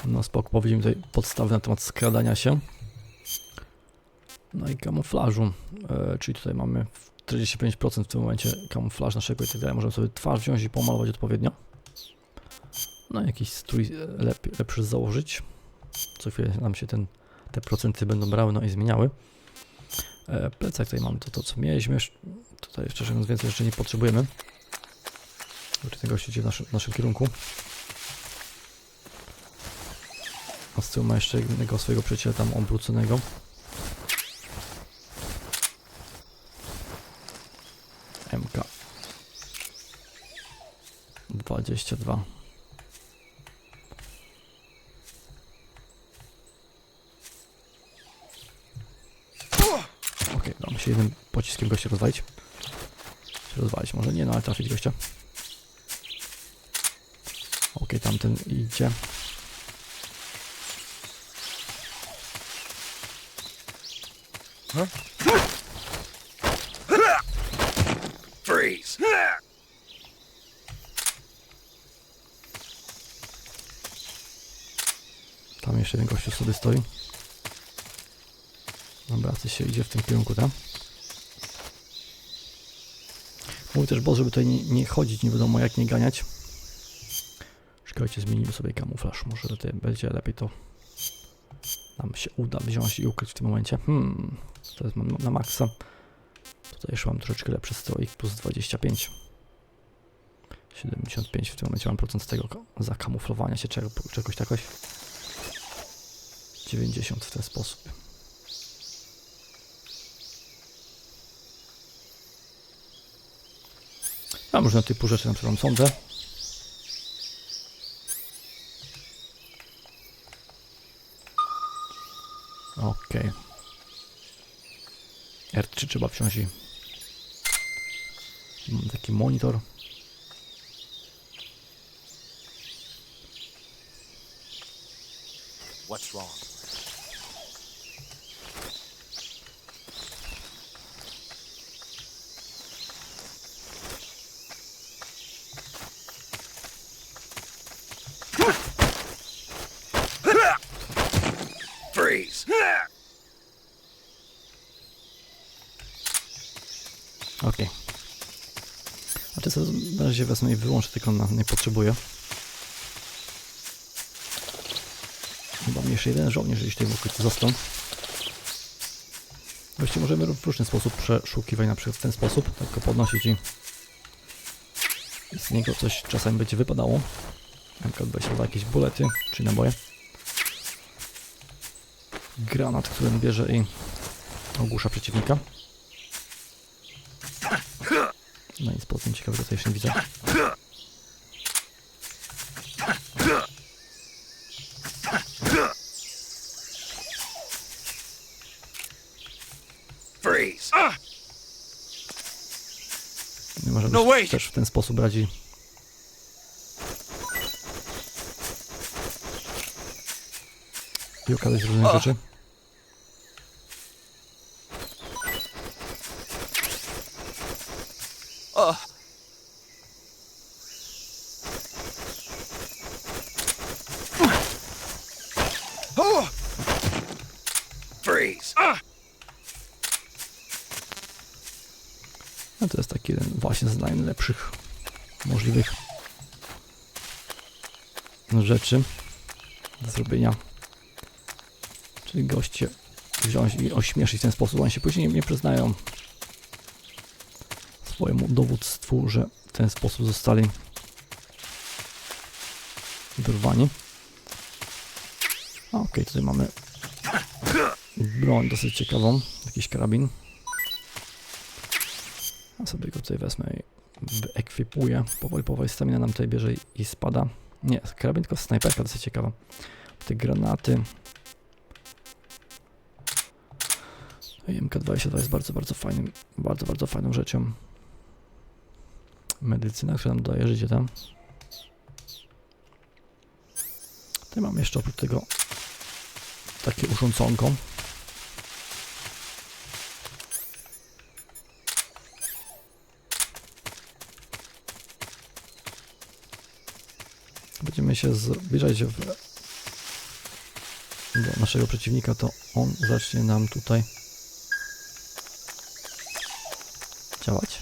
No spoko, powiedziałem tutaj podstawy na temat skradania się. No i kamuflażu, czyli tutaj mamy 45% w tym momencie kamuflaż naszego i tak dalej. Możemy sobie twarz wziąć i pomalować odpowiednio. No jakiś strój lepszy założyć. Co chwilę nam się te procenty będą brały, no i zmieniały. Plecak tutaj mamy to co mieliśmy. Tutaj szczerze mówiąc więcej jeszcze nie potrzebujemy. Czy tego się dzieje w naszym kierunku. A z tyłu ma jeszcze jednego swojego przyjaciela tam obróconego. MK 22. Okej, damy się jednym pociskiem gościa rozwalić. Rozwalić może nie, no ale trafić gościa. Okej, tamten idzie. Freeze! Tam jeszcze jeden gościu sobie stoi. Dobra, coś się idzie w tym kierunku, tam. Mówi też boss, żeby tutaj nie chodzić, nie wiadomo jak nie ganiać. Czekajcie, zmienimy sobie kamuflaż. Może tutaj będzie lepiej to nam się uda wziąć i ukryć w tym momencie. To jest mam na maksa. Tutaj jeszcze mam troszeczkę lepszy stroik, plus 25. 75 w tym momencie mam procent tego zakamuflowania się czegoś takoś. 90 w ten sposób. A może na typu rzeczy, na którą sądzę. Okej. R3 trzeba wziąć i mam taki monitor. What's wrong? Freeze! Okej. A czy sobie na razie wezmę i wyłączę, tylko nie potrzebuję. Chyba mnie jeszcze jeden żołnierz gdzieś tutaj w okolicy został. Właściwie możemy w różny sposób przeszukiwać, na przykład w ten sposób, tak go podnosić i z niego coś czasami będzie wypadało. Na przykład weź jakieś bulety, czy naboje. Granat, który bierze i ogłusza przeciwnika. No i spocem ciekawego to jeszcze nie widzę. Freeze! Nie możemy też w ten sposób radzi. I okazać różne rzeczy. Freeze! No to jest taki jeden właśnie z najlepszych możliwych rzeczy do zrobienia. Czyli goście wziąć i ośmieszyć w ten sposób. Oni się później nie przyznają swojemu dowództwu, że w ten sposób zostali dorwani. Okej, tutaj mamy broń dosyć ciekawą, jakiś karabin. A sobie go tutaj wezmę i wyekwipuję. Powoli stamina nam tutaj bierze i spada. Nie, karabin, tylko snajperka dosyć ciekawa. Te granaty. MK22 jest bardzo fajnym, bardzo fajną rzeczą. Medycyna, która nam daje życie tam. Tutaj mam jeszcze oprócz tego takie urządzonko. Będziemy się zbliżać do naszego przeciwnika, to on zacznie nam tutaj działać.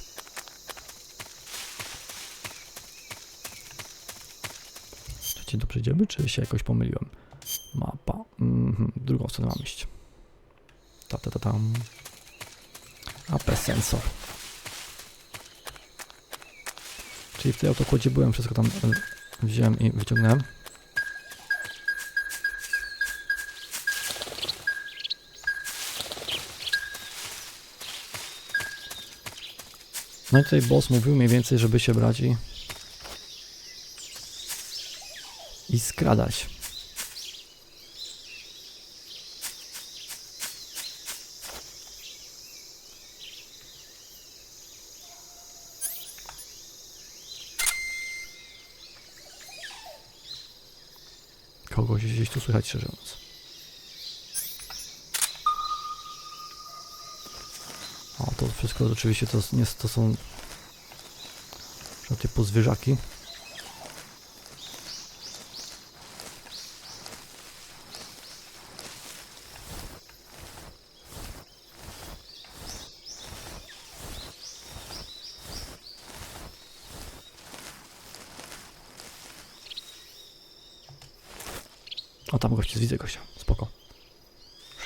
Czy tu przejdziemy, czy się jakoś pomyliłem? Mapa. W drugą stronę mam iść. Tam. AP sensor. Czyli w tej autokładzie byłem, wszystko tam wziąłem i wyciągnąłem. No i tutaj boss mówił mniej więcej, żeby się brać i skradać. Kogoś gdzieś tu słychać, szczerze mówiąc. O, to wszystko oczywiście to są typu zwierzaki. O, tam goście, widzę gościa, spoko.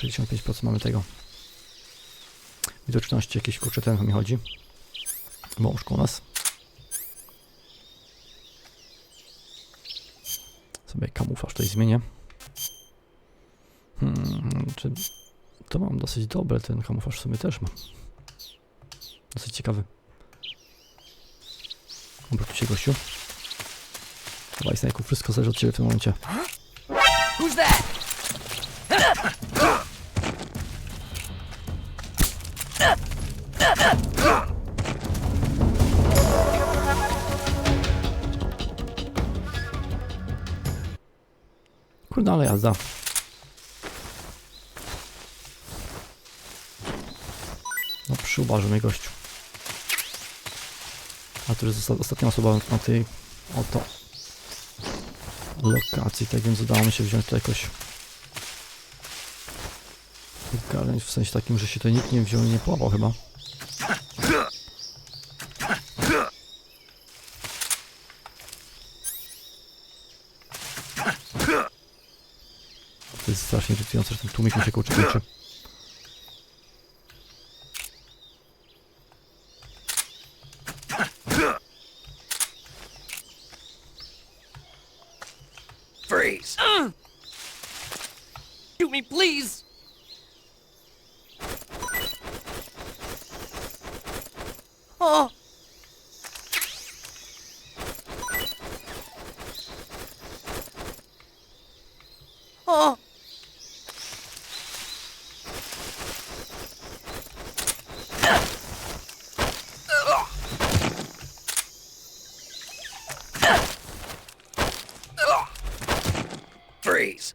65% mamy tego. Widoczności jakieś, kurczę, ten mi chodzi. Wążką u nas. Sobie kamuflaż tutaj zmienię. Czy to mam dosyć dobre, ten kamuflaż w sumie też mam. Dosyć ciekawy. Obróć się, gościu. Dawaj, Snake'u, wszystko zależy od ciebie w tym momencie. Who's that? Kurde, ale jazda. No przyuważy mnie gościu. A to jest ostatnia osoba na tej oto lokacji, tak więc udało mi się wziąć to jakoś ogarnąć, w sensie takim, że się tutaj nikt nie wziął i nie połapał chyba. To jest strasznie irytujące, że ten tłumik mi się kończy. Freeze! Shoot me, please! Oh! Oh! Freeze!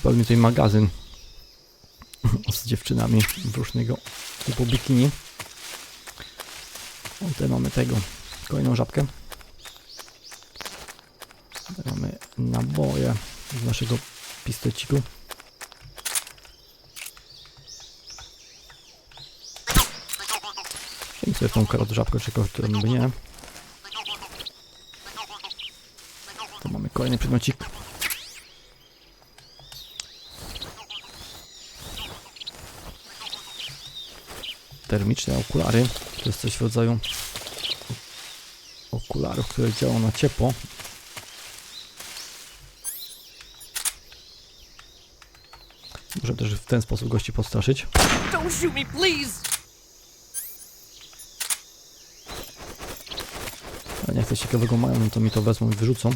Pełni tutaj magazyn z dziewczynami w różnego typu bikini. O, tutaj mamy tego, kolejną żabkę. Tutaj mamy naboje z naszego pistoleciku. Chciałem sobie tą karotę żabkę, czy którą by nie. Tu mamy kolejny przedmiocik. Termiczne okulary. To jest coś w rodzaju okularów, które działają na ciepło. Możemy też w ten sposób gości podstraszyć. Don't shoot me, please! Ale jak coś ciekawego mają, no to mi to wezmą i wyrzucą.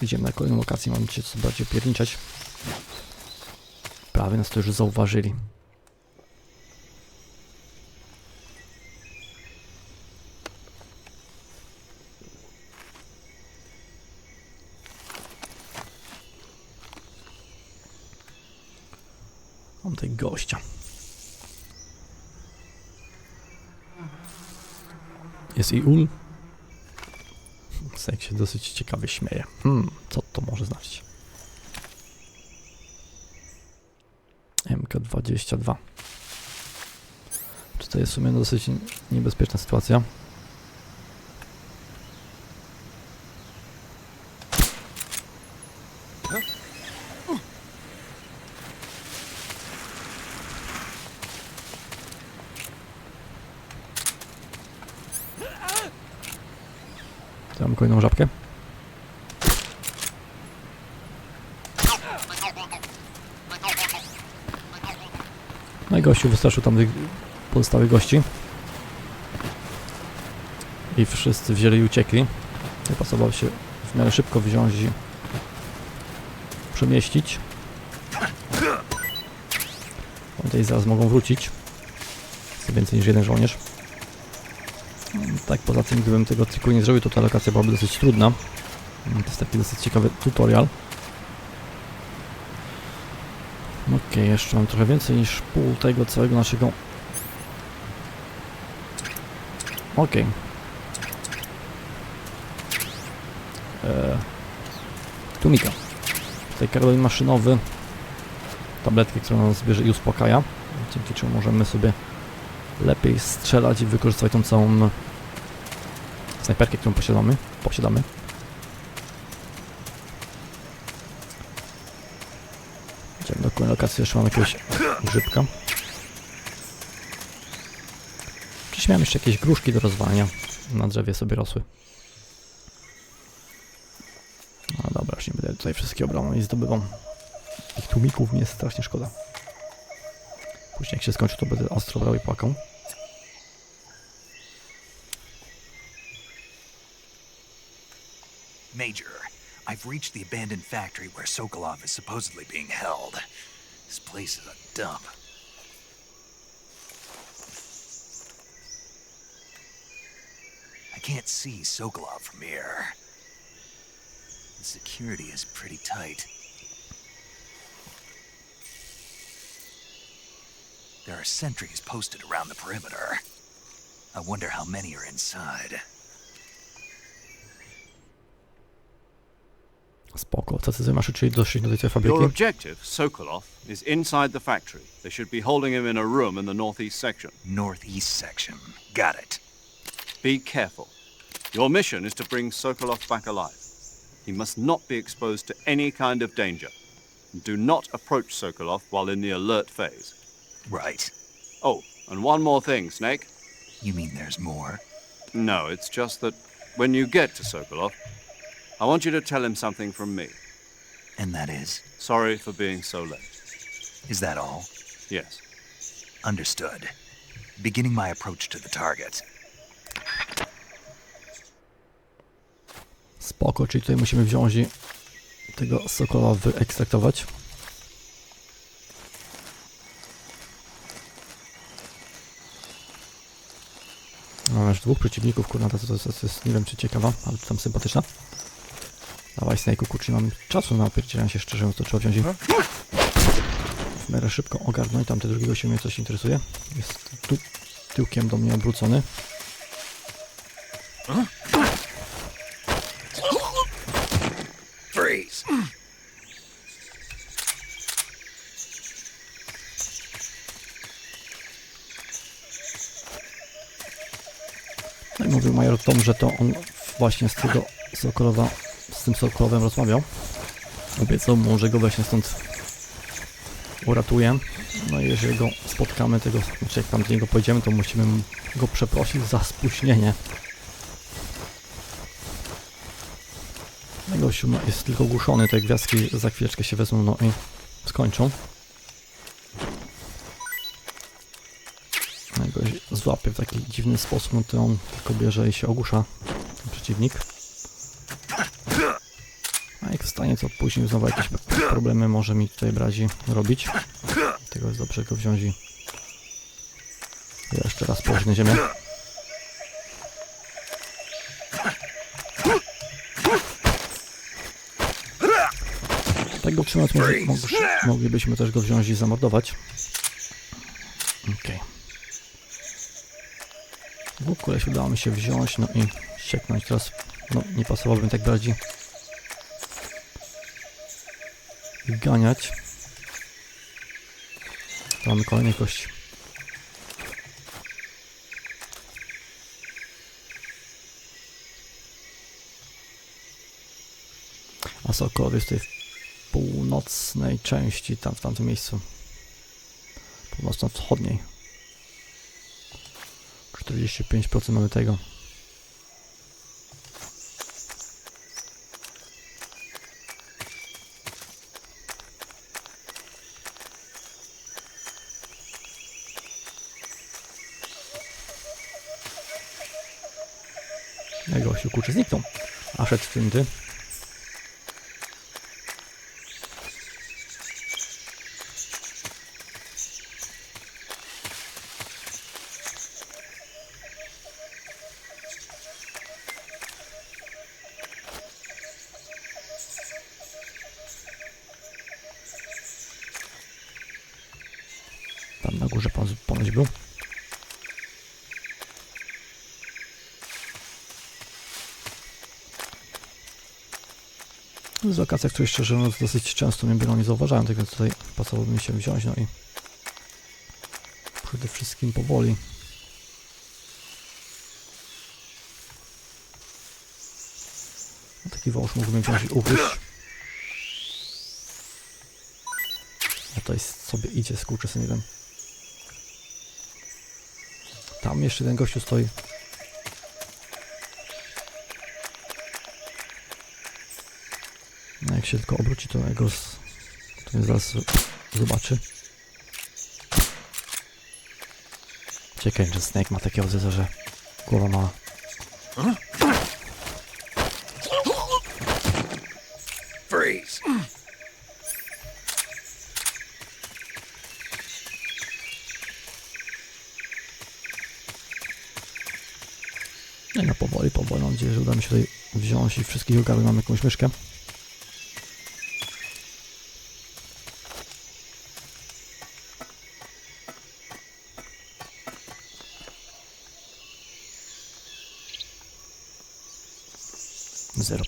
Idziemy na kolejną lokację, mamy się co bardziej pierniczać. Prawie nas to już zauważyli. Mam tutaj gościa. Jest i ul. Jak się dosyć ciekawie śmieje. Co to może znaczyć? MK22. Czy to jest w sumie dosyć niebezpieczna sytuacja? Tu mamy kolejną żabkę. No i gościu wystraszył tam pozostałych gości. I wszyscy wzięli i uciekli. Pasował się w miarę szybko wziąć i przemieścić. Tutaj zaraz mogą wrócić. Jest więcej niż jeden żołnierz. Tak, poza tym, gdybym tego triku nie zrobił, to ta lokacja byłaby dosyć trudna. To jest taki dosyć ciekawy tutorial. Okej, jeszcze mam trochę więcej niż pół tego całego naszego... Okej. Tłumika. Tutaj karabin maszynowy. Tabletki, którą nas bierze i uspokaja. Dzięki czemu możemy sobie lepiej strzelać i wykorzystać tą całą snajperkę, którą posiadamy. tej lokacji jeszcze mam jakiegoś grzybka. Wcześniej miałem jeszcze jakieś gruszki do rozwalania. Na drzewie sobie rosły. No dobra, już nie będę tutaj wszystkie brał i zdobywam. Ich tłumików mi jest strasznie szkoda. Później jak się skończy, to będę ostro brał i płakał. Major, I've reached the abandoned factory where Sokolov is supposedly being held. This place is a dump. I can't see Sokolov from here. The security is pretty tight. There are sentries posted around the perimeter. I wonder how many are inside. Spoko, co ty masz, czyli doszli do tej fabryki? Your objective, Sokolov, is inside the factory. They should be holding him in a room in the northeast section. Northeast section. Got it. Be careful. Your mission is to bring Sokolov back alive. He must not be exposed to any kind of danger. Do not approach Sokolov while in the alert phase. Right. Oh, and one more thing, Snake. You mean there's more? No, it's just that when you get to Sokolov, I want you to tell him something from me. And that is? Sorry for being so late. Is that all? Yes. Understood. Beginning my approach to the target. Spoko, czyli tutaj musimy wziąć i tego sokola wyekstraktować. Mam aż dwóch przeciwników, kurna, to jest, nie wiem czy ciekawa, ale tam sympatyczna. Dawaj, Snake'u, kurczę, nie mam czasu na opierdzielanie się, szczerze mówiąc, to trzeba wziąć i w miarę szybko ogarnąć. Tam te drugiego się mnie coś interesuje. Jest tu tyłkiem do mnie obrócony. Freeze! No i mówił major Tom, że to on właśnie z tego Sokolowa, z tym Sokolowem rozmawiał. Obiecał mu, że go właśnie stąd uratuje. No i jeżeli go spotkamy, tego, znaczy jak tam do niego pojedziemy, to musimy go przeprosić za spóźnienie. No gościu jest tylko ogłuszony, te gwiazdki za chwileczkę się wezmą, no i skończą. No i go złapie w taki dziwny sposób, no to on tylko bierze i się ogłusza, ten przeciwnik. A jak wstanie, to później znowu jakieś problemy może mi tutaj brazi robić. Tego jest dobrze go wziąć i jeszcze raz położyć na ziemię. Tak go trzymać moglibyśmy też go wziąć i zamordować. Okej. Dwóch koleś udało mi się wziąć, no i sieknąć. Teraz no, nie pasowałoby mi tak bardziej ganiać. To mamy kolejny kość. A Sokolov jest tutaj w północnej części, tam w tamtym miejscu. Północno-wschodniej. 45% mamy tego. Gościu kurczę zniknął, a szedł tędy. Tam na górze ponoć był. Z wakacjach, które szczerze mówiąc dosyć często mnie biorą, nie zauważałem tego, tutaj pasowałoby mi się wziąć, no i przede wszystkim powoli. Taki wąż mógłbym wziąć i ugryźć. tutaj sobie idzie, skurczysyn jeden. Tam jeszcze jeden gościu stoi. No jak się tylko obróci, to jego to mnie zaraz zobaczy. Ciekawe, że Snake ma takie odzyza, że głowa mała. Freeze! No i no powoli, mam nadzieję, że uda mi się tutaj wziąć i wszystkich ogarnąć. Mam jakąś myszkę.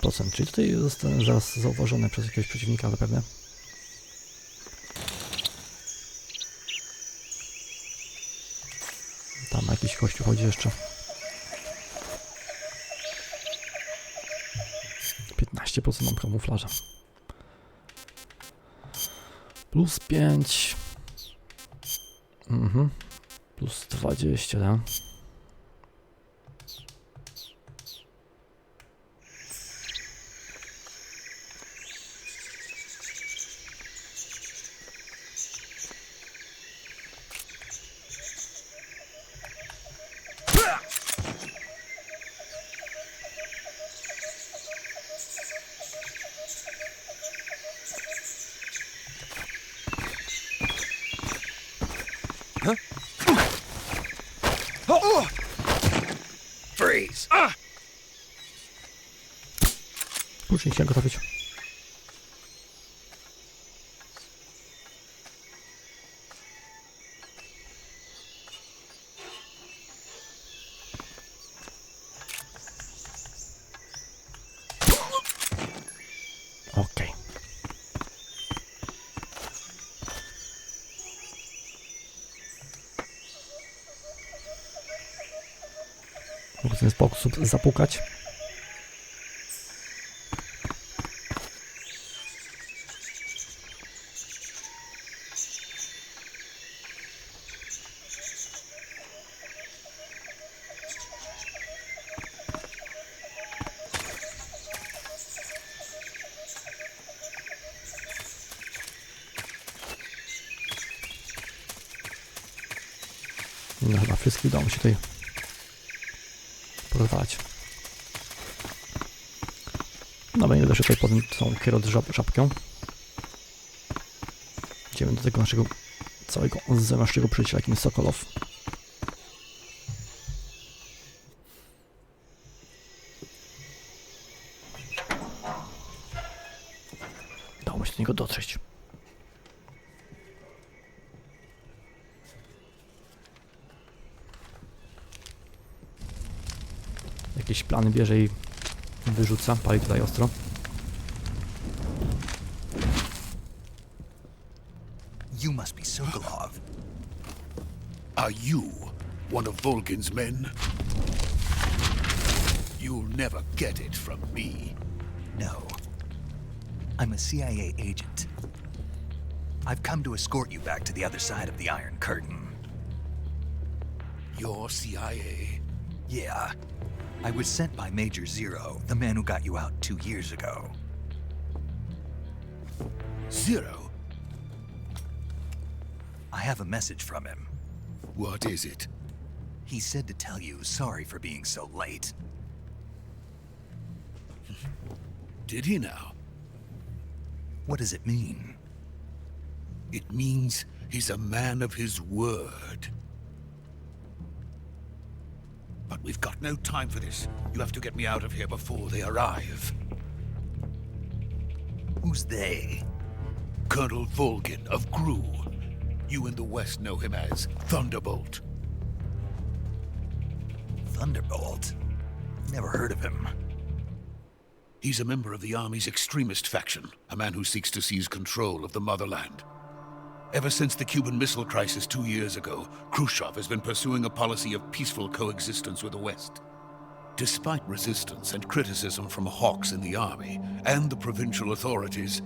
%, czyli tutaj zostanę zaraz zauważony przez jakiegoś przeciwnika zapewne. Tam jakiś gościu chodzi jeszcze. 15% mam kamuflaża. Plus 5. Plus 20, tak? Freeze! Kurczę, nie chciałem go trafić. Okej. Mogę w ten sposób zapukać. No chyba wszystkich udało mi się tutaj porozwalać. No będę też tutaj pod tą kierot żabkę. Idziemy do tego naszego całego naszego przyjaciela, jakim jest Sokolov. Dało mi się do niego dotrzeć. Jakieś plany bierze i wyrzuca, pali tutaj ostro. You must be Sokolov. Are you one of Volgin's men? You'll never get it from me. No. I'm a CIA agent. I've come to escort you back to the other side of the Iron Curtain. You're CIA? Yeah. I was sent by Major Zero, the man who got you out 2 years ago. Zero? I have a message from him. What is it? He said to tell you sorry for being so late. Did he now? What does it mean? It means he's a man of his word. But we've got no time for this. You have to get me out of here before they arrive. Who's they? Colonel Volgin of Gru. You in the West know him as Thunderbolt. Thunderbolt? Never heard of him. He's a member of the Army's extremist faction, a man who seeks to seize control of the motherland. Ever since the Cuban Missile Crisis 2 years ago, Khrushchev has been pursuing a policy of peaceful coexistence with the West. Despite resistance and criticism from hawks in the army and the provincial authorities,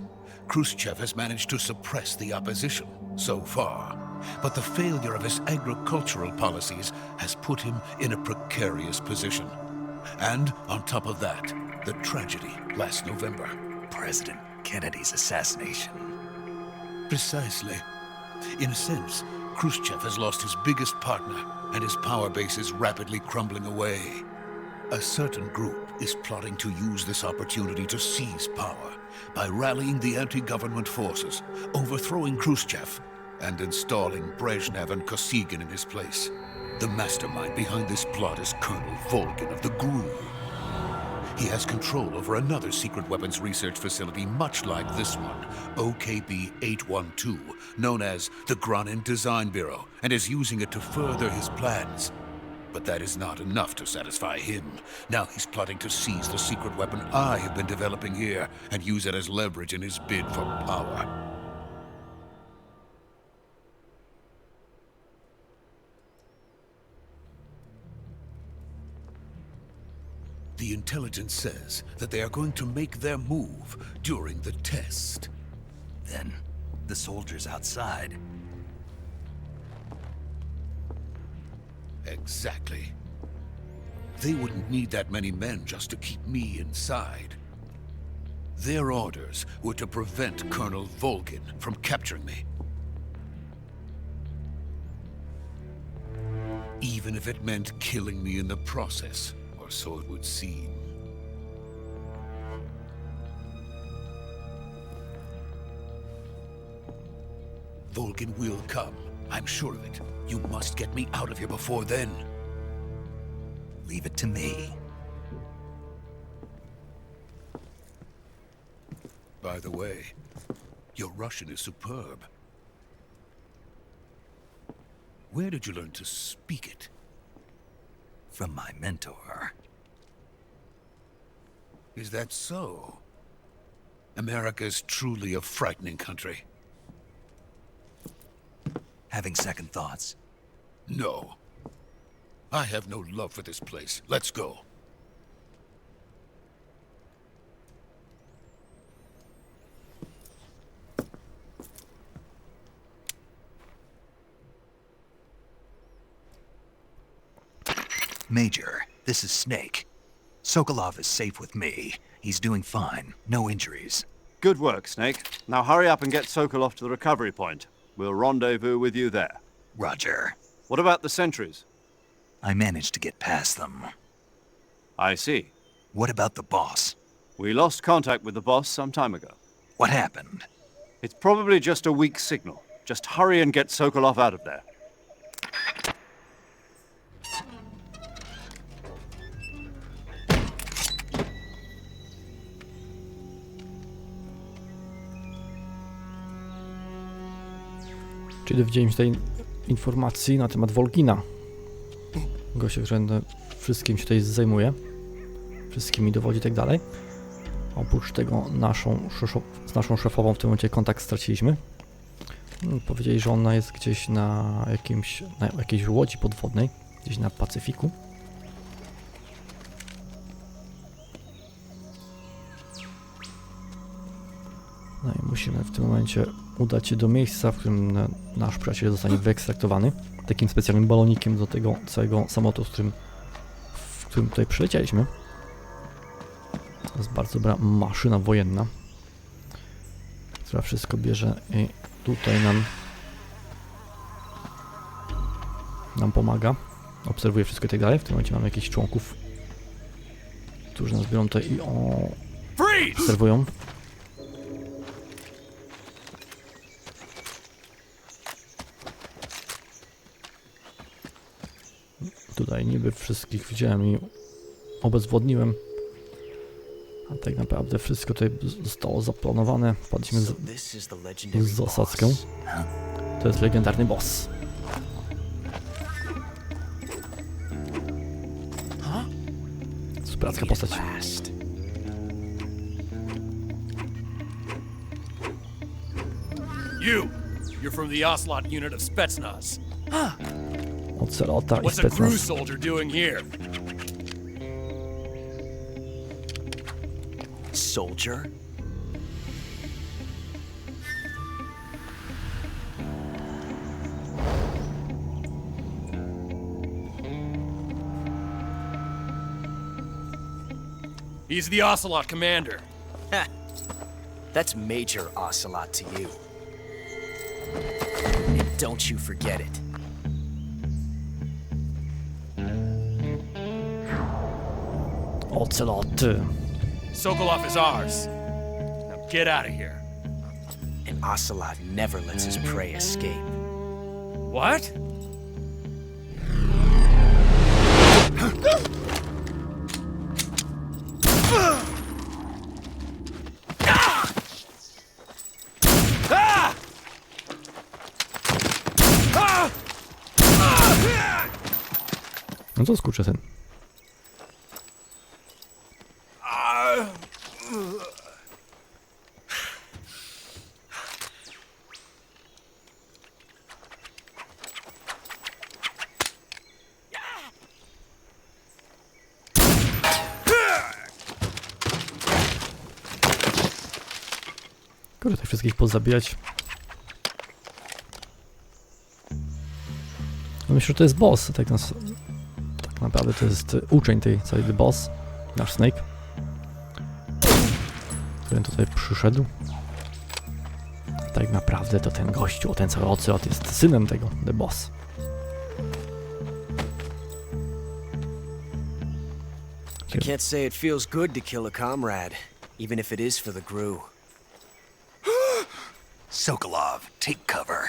Khrushchev has managed to suppress the opposition so far, but the failure of his agricultural policies has put him in a precarious position. And on top of that, the tragedy last November. President Kennedy's assassination. Precisely. In a sense, Khrushchev has lost his biggest partner, and his power base is rapidly crumbling away. A certain group is plotting to use this opportunity to seize power by rallying the anti-government forces, overthrowing Khrushchev, and installing Brezhnev and Kosygin in his place. The mastermind behind this plot is Colonel Volgin of the GRU. He has control over another secret weapons research facility much like this one, OKB-812, known as the Granin Design Bureau, and is using it to further his plans. But that is not enough to satisfy him. Now he's plotting to seize the secret weapon I have been developing here and use it as leverage in his bid for power. The intelligence says that they are going to make their move during the test. Then, the soldiers outside. Exactly. They wouldn't need that many men just to keep me inside. Their orders were to prevent Colonel Volgin from capturing me. Even if it meant killing me in the process, or so it would seem. Volgin will come. I'm sure of it. You must get me out of here before then. Leave it to me. By the way, your Russian is superb. Where did you learn to speak it? From my mentor. Is that so? America's truly a frightening country. Having second thoughts? No. I have no love for this place. Let's go. Major, this is Snake. Sokolov is safe with me. He's doing fine. No injuries. Good work, Snake. Now hurry up and get Sokolov to the recovery point. We'll rendezvous with you there. Roger. What about the sentries? I managed to get past them. I see. What about the boss? We lost contact with the boss some time ago. What happened? It's probably just a weak signal. Just hurry and get Sokolov out of there. Czyli dowiedziałem się tej informacji na temat Volgina. Gościa, który wszystkim się tutaj zajmuje. Wszystkimi dowodzi i tak dalej. Oprócz tego z naszą szefową w tym momencie kontakt straciliśmy. Powiedzieli, że ona jest gdzieś na jakiejś łodzi podwodnej, gdzieś na Pacyfiku. No i musimy w tym momencie udać się do miejsca, w którym nasz przyjaciel zostanie wyekstraktowany. Takim specjalnym balonikiem do tego całego samolotu, w którym tutaj przylecieliśmy. To jest bardzo dobra maszyna wojenna, która wszystko bierze i tutaj nam pomaga. Obserwuje wszystko i tak dalej. W tym momencie mamy jakichś członków, którzy nas biorą tutaj i obserwują. Tutaj niby wszystkich widziałem i obezwładniłem, a tak naprawdę wszystko tutaj zostało zaplanowane. Wpadliśmy z zasadzką. To jest legendarny boss. Superacka postać. You're from the Ocelot unit of Spetsnaz. Ocelota i What's a crew Spetsnaz. soldier doing here? Soldier? He's the Ocelot commander. That's Major Ocelot to you. And don't you forget it. Ocelot. Sokolov is ours. Now get out of here. And Ocelot never lets his prey escape. What? No to skurczysyn. Kurde, tych wszystkich pozabijać. No myślę, że to jest boss, tak naprawdę to jest uczeń tej całej boss, nasz Snake, który tutaj przyszedł. Tak naprawdę to ten gościu, ten cały Ocelot jest synem tego, The Boss. I can't say it feels good to kill a comrade, even if it is for the Gru. Sokolov, take cover.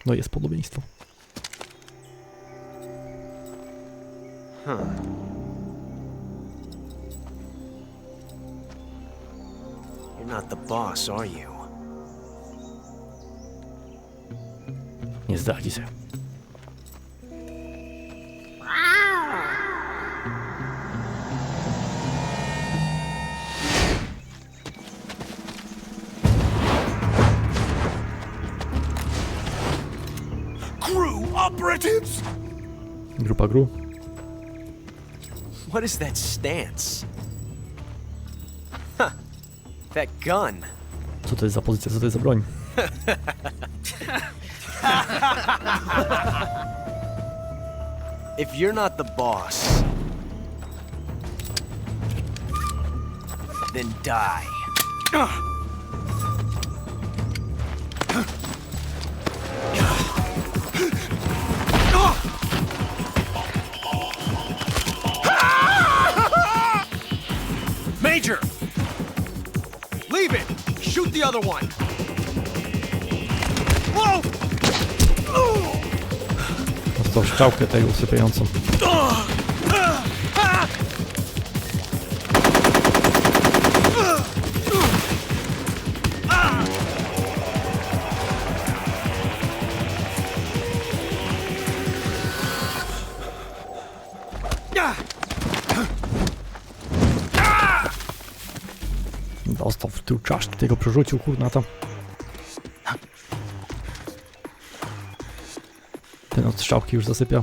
No jest podobieństwo. You're not the boss, are you? Nie zdradzi się. Operatives? Grupa Gru. What is that stance? Huh. That gun. Co to jest za pozycja, co to jest za broń? If you're not the boss, then die. Major! Leave it! Shoot the other one! Whoa! Dostał strzałkę tej usypiającą. Dostał w tył czaszki, tego przerzucił, kurna tam. Ten od strzałki już zasypia.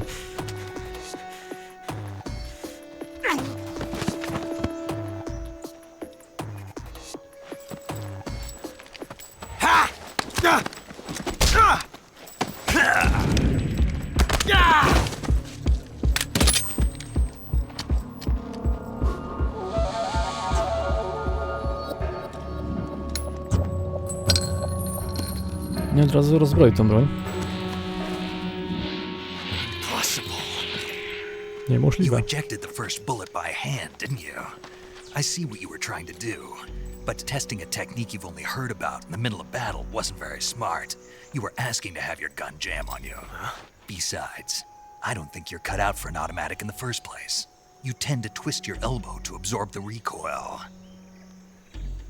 Nie od razu rozbroił tą broń. You Niemożliwe. ejected the first bullet by hand, didn't you? I see what you were trying to do. But testing a technique you've only heard about in the middle of battle wasn't very smart. You were asking to have your gun jam on you. Besides, I don't think you're cut out for an automatic in the first place. You tend to twist your elbow to absorb the recoil.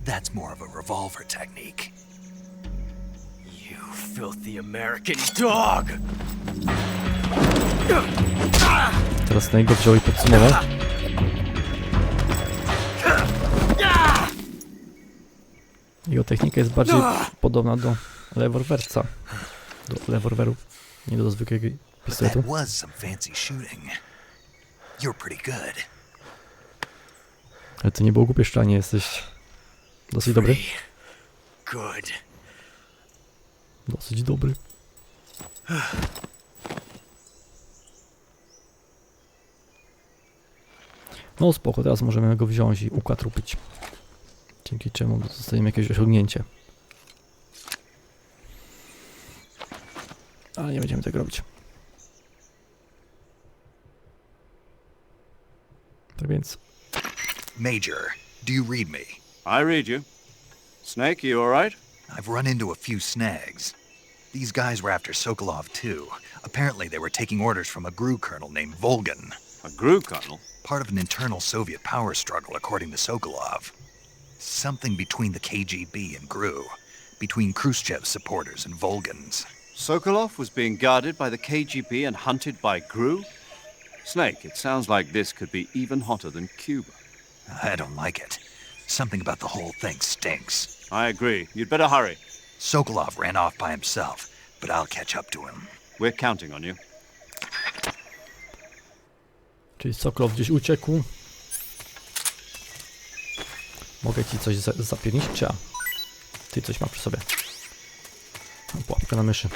That's more of a revolver technique. You filthy American dog! Teraz Snake go wziął i podsumował. Jego technika jest bardziej podobna do rewolwerca. Do rewolweru, nie do zwykłego pistoletu. That was some fancy shooting. You're pretty good. Ale to nie było głupie szczanie, jesteś dosyć dobry. Good. Dosyć dobry. No spoko, teraz możemy go wziąć i ukatrupić. Dzięki czemu dostaniemy jakieś osiągnięcie. Ale nie będziemy tego robić. Tak więc... Major, do you read me? I read you. Snake, you all right? I've run into a few snags. These guys were after Sokolov too. Apparently they were taking orders from a GRU colonel named Volgan. A GRU colonel? Part of an internal Soviet power struggle, according to Sokolov. Something between the KGB and GRU. Between Khrushchev's supporters and Volgan's. Sokolov was being guarded by the KGB and hunted by GRU? Snake, it sounds like this could be even hotter than Cuba. I don't like it. Something about the whole thing stinks. I agree. You'd better hurry. Sokolov ran off by himself, but I'll catch up to him. We're counting on you. Czyli Sokolov gdzieś uciekł. Mogę ci coś zapiernić, czy ja? Ty coś masz przy sobie. Mam pułapkę na myszy.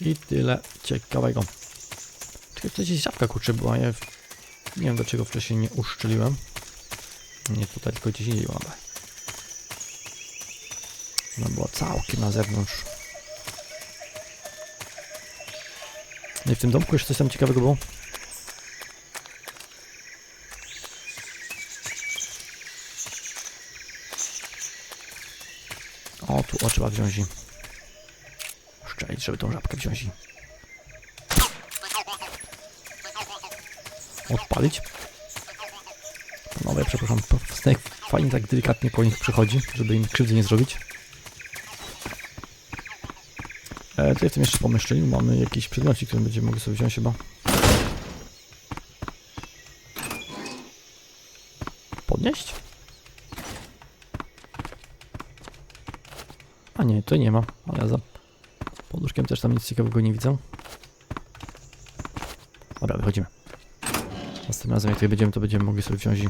I tyle ciekawego. Czekaj, to gdzieś żabka kurczę była, ja nie wiem dlaczego wcześniej nie uszczeliłem. Nie tutaj, tylko gdzieś indziej była. Ona była całkiem na zewnątrz. No i w tym domku jeszcze coś tam ciekawego było. O, tu trzeba wziąć i szczelić, żeby tą żabkę wziąć i odpalić. Panowie, przepraszam, Snake fajnie tak delikatnie po nich przychodzi, żeby im krzywdy nie zrobić. Tutaj w tym jeszcze pomieszczeniu mamy jakiś przedmiotnik, który będziemy mogli sobie wziąć chyba. Podnieść? A nie, to nie ma, ale za poduszkiem też tam nic ciekawego nie widzę. Dobra, wychodzimy. Następnym razem jak tutaj będziemy, to będziemy mogli sobie wziąć i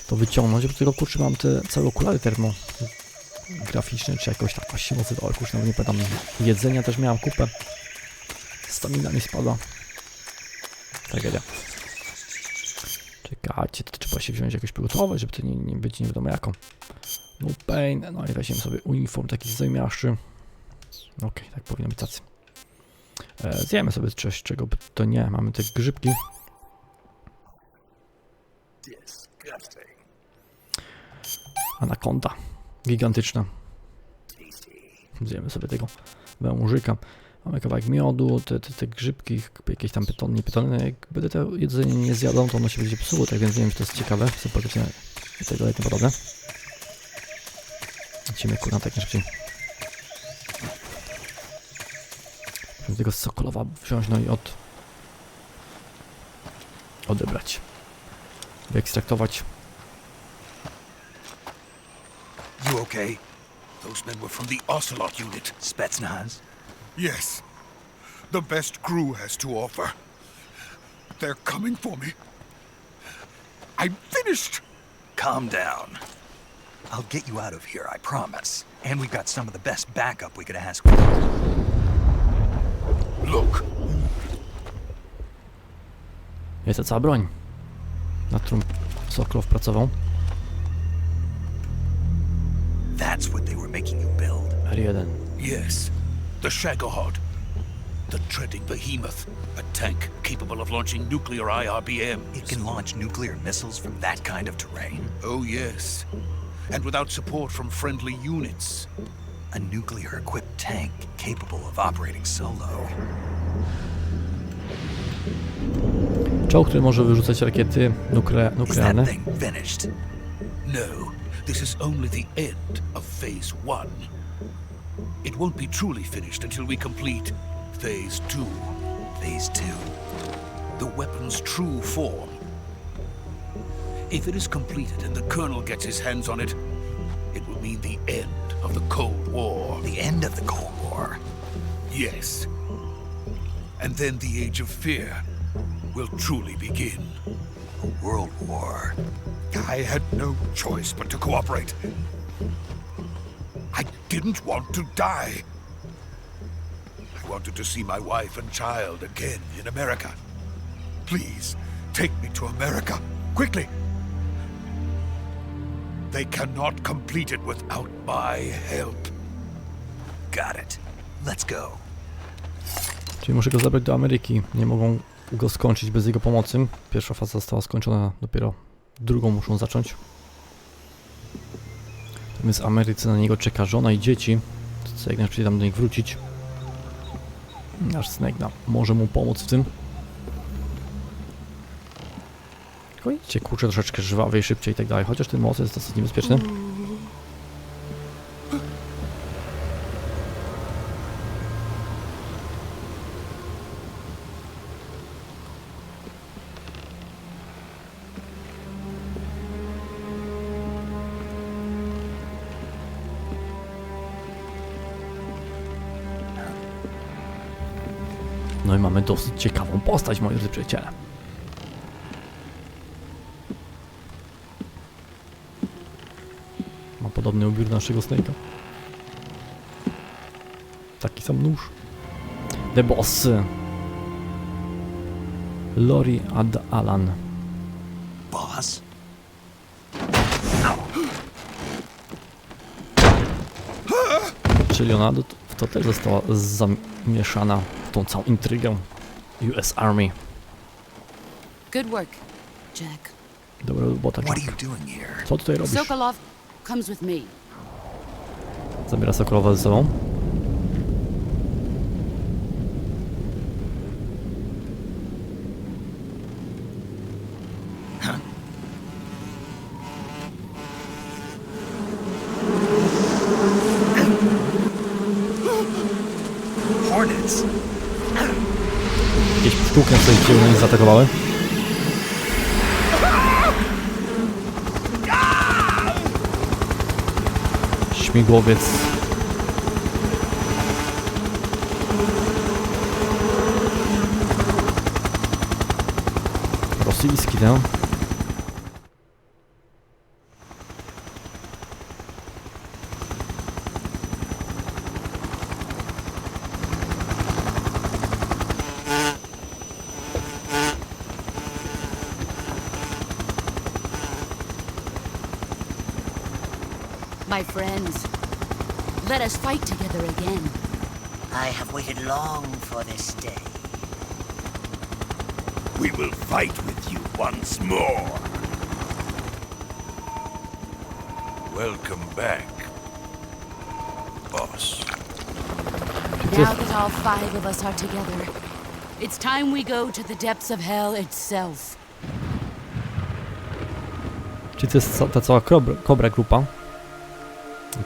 to wyciągnąć, bo tylko kurczę mam te całe okulary termograficzne, czy jakoś tak się nazywały, kurczę, nawet nie pamiętam. Jedzenia też miałem kupę. Stamina mi spada. Tragedia. Czekajcie, to trzeba się wziąć jakoś przygotować, żeby to nie być nie wiadomo jaką. No pain, no i weźmiemy sobie uniform taki zajmiaszczy. Okej, tak powinno być tacy. Zjemy sobie coś, czego by to nie. Mamy te grzybki. Anakonda. Gigantyczna. Zjemy sobie tego wężyka. Mamy kawałek miodu, te grzybki, jakieś tam pytony, jak będę to jedzenie nie zjadą, to ono się będzie psuło, tak więc nie wiem, czy to jest ciekawe, sympatycznie i tego dalej tym podobne. Lecimy kurna tak najszybciej. Musimy tego Sokolowa wziąć, no i odebrać. Wyekstraktować. You okay? Those men were from the Ocelot unit. Spetsnaz? Yes. The best crew has to offer. They're coming for me. I'm finished! Calm down. I'll get you out of here, I promise. And we've got some of the best backup we could ask for. Look. Jest to cała broń, nad którą Sokolov pracował. That's what they were making you build. R1. Yes. The Shagohod. The treading behemoth. A tank capable of launching nuclear IRBMs. It can launch nuclear missiles from that kind of terrain? Oh, yes. And without support from friendly units. A nuclear-equipped tank capable of operating solo. Czołg, który może wyrzucać rakiety nuklearne. Is that thing finished? No. This is only the end of Phase 1. It won't be truly finished until we complete Phase 2. Phase 2? The weapon's true form. If it is completed and the Colonel gets his hands on it, it will mean the end of the Cold War. The end of the Cold War? Yes. And then the Age of Fear will truly begin. A world war. I had no choice but to cooperate. didn't want to die. I wanted to see my wife and child again in America. Please, take me to America, quickly. They cannot complete it without my help. Got it. Let's go. Czyli muszę go zabrać do Ameryki. Nie mogą go skończyć bez jego pomocy. Pierwsza faza została skończona, dopiero drugą muszą zacząć. Natomiast w Ameryce na niego czeka żona i dzieci. Co jak najszybciej tam do nich wrócić. Nasz Snake może mu pomóc w tym. Tylko idźcie, kurczę, troszeczkę żwawiej, szybciej i tak dalej. Chociaż ten most jest dosyć niebezpieczny. No i mamy dosyć ciekawą postać, moi drodzy przyjaciele. Ma podobny ubiór do naszego Snake'a. Taki sam nóż. The Boss. Lori Ad Alan. Boss? Czyli ona w to też została zamieszana w tą całą intrygę US Army. Good work, Jack. Dobra robota, What are Jack. you doing here? Co tutaj robisz? Sokolov comes with me. Zabiera Sokolowa ze sobą. Hornets. Jakieś pszczółki sobie wzięły, na nich zaatakowały. Śmigłowiec. Rosyjski, no. My friends, let us fight together again. I have waited long for this day. We will fight with you once more. Welcome back, boss. Now that all 5 of us are together, it's time we go to the depths of hell itself. Czyli to jest ta cała Kobra grupa.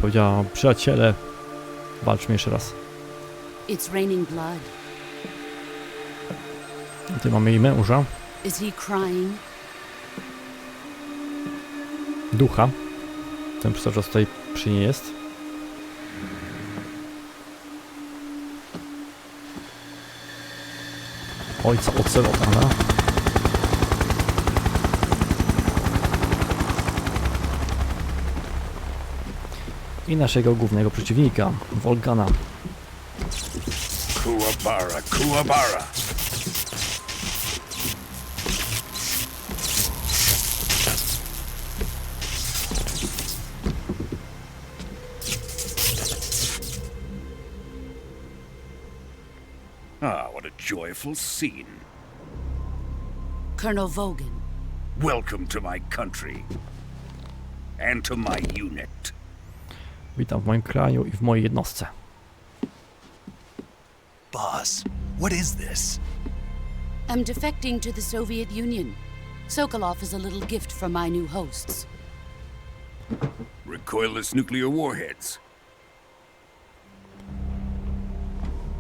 Powiedziała, przyjaciele, walczmy jeszcze raz. It's raining blood. Tutaj mamy jej męża. Is he crying? Ducha. Ten przystojny tutaj przy niej jest. Ojca Ocelotana. I naszego głównego przeciwnika, Volgana. Kuwabara, Kuwabara. Ah, what a joyful scene. Colonel Vogan. Welcome to my country. And to my unit. Witam w moim kraju i w mojej jednostce. Boss, what is this? I'm defecting to the Soviet Union. Sokolov is a little gift from my new hosts. Recoilless nuclear warheads.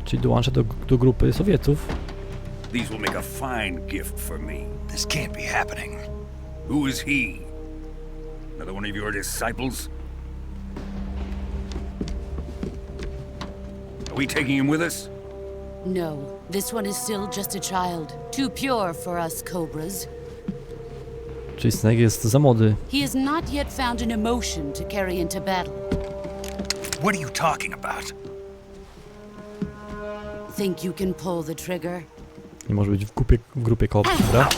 Czyli dołączę do grupy Sowietów. These will make a fine gift for me. This can't be happening. Who is he? Another one of your disciples? Are we taking him with us? No, this one is still just a child. Too pure for us Cobras. Czyli Snake jest za młody. He has not yet found an emotion to carry into battle. What are you talking about? Think you can pull the trigger? Nie może być w grupie koop, dobra?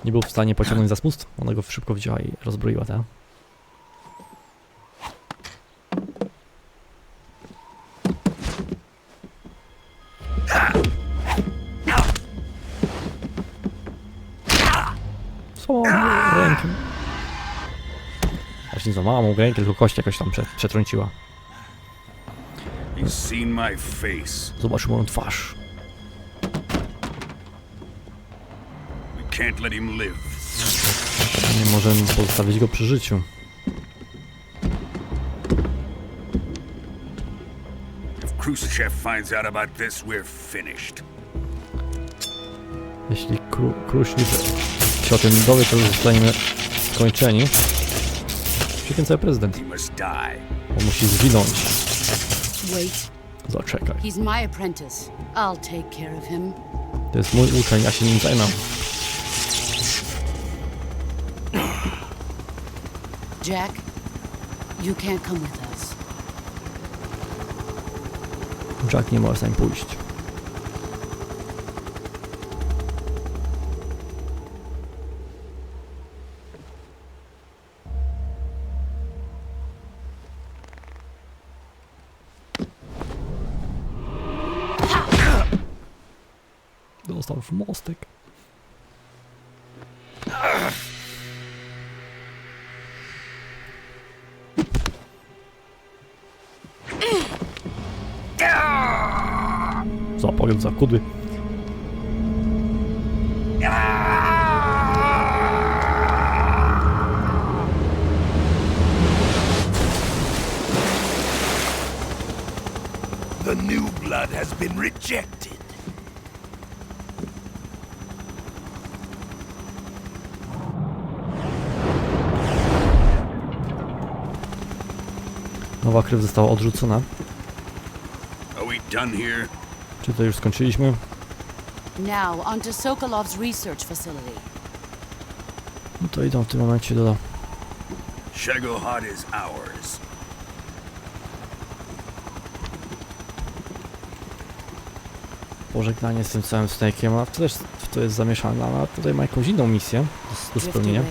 Nie był w stanie pociągnąć za spust. Ona go szybko wzięła i rozbroiła, tak? Co? Rękę. Aż nie złamała mu rękę, tylko kość jakoś tam przetrąciła. He's seen my face. Zobaczył moją twarz. We can't let him live. Nie możemy pozostawić go przy życiu. If Khrushchev finds out about this, we're finished. Jeśli Khrushchev się o tym dowie, to już zostaniemy skończeni. Przykręca prezydent. He must die. On musi zginąć. Wait. Zaczekaj. He's my apprentice. I'll take care of him. To jest mój uczeń, ja się nim zajmę. Jack, you can't come with us. Jack nie może z nami pójść. Dostał w mostek. Zapalił za kudły. The new blood has been rejected. Nowa krew została odrzucona. Are we done here? Czy to już skończyliśmy? Now, on to Sokolov's research facility. No to idą w tym momencie do... Shagohod is ours. Pożegnanie z tym całym Snake'iem, a to też w to jest zamieszana, a tutaj ma jakąś inną misję do spełnienia.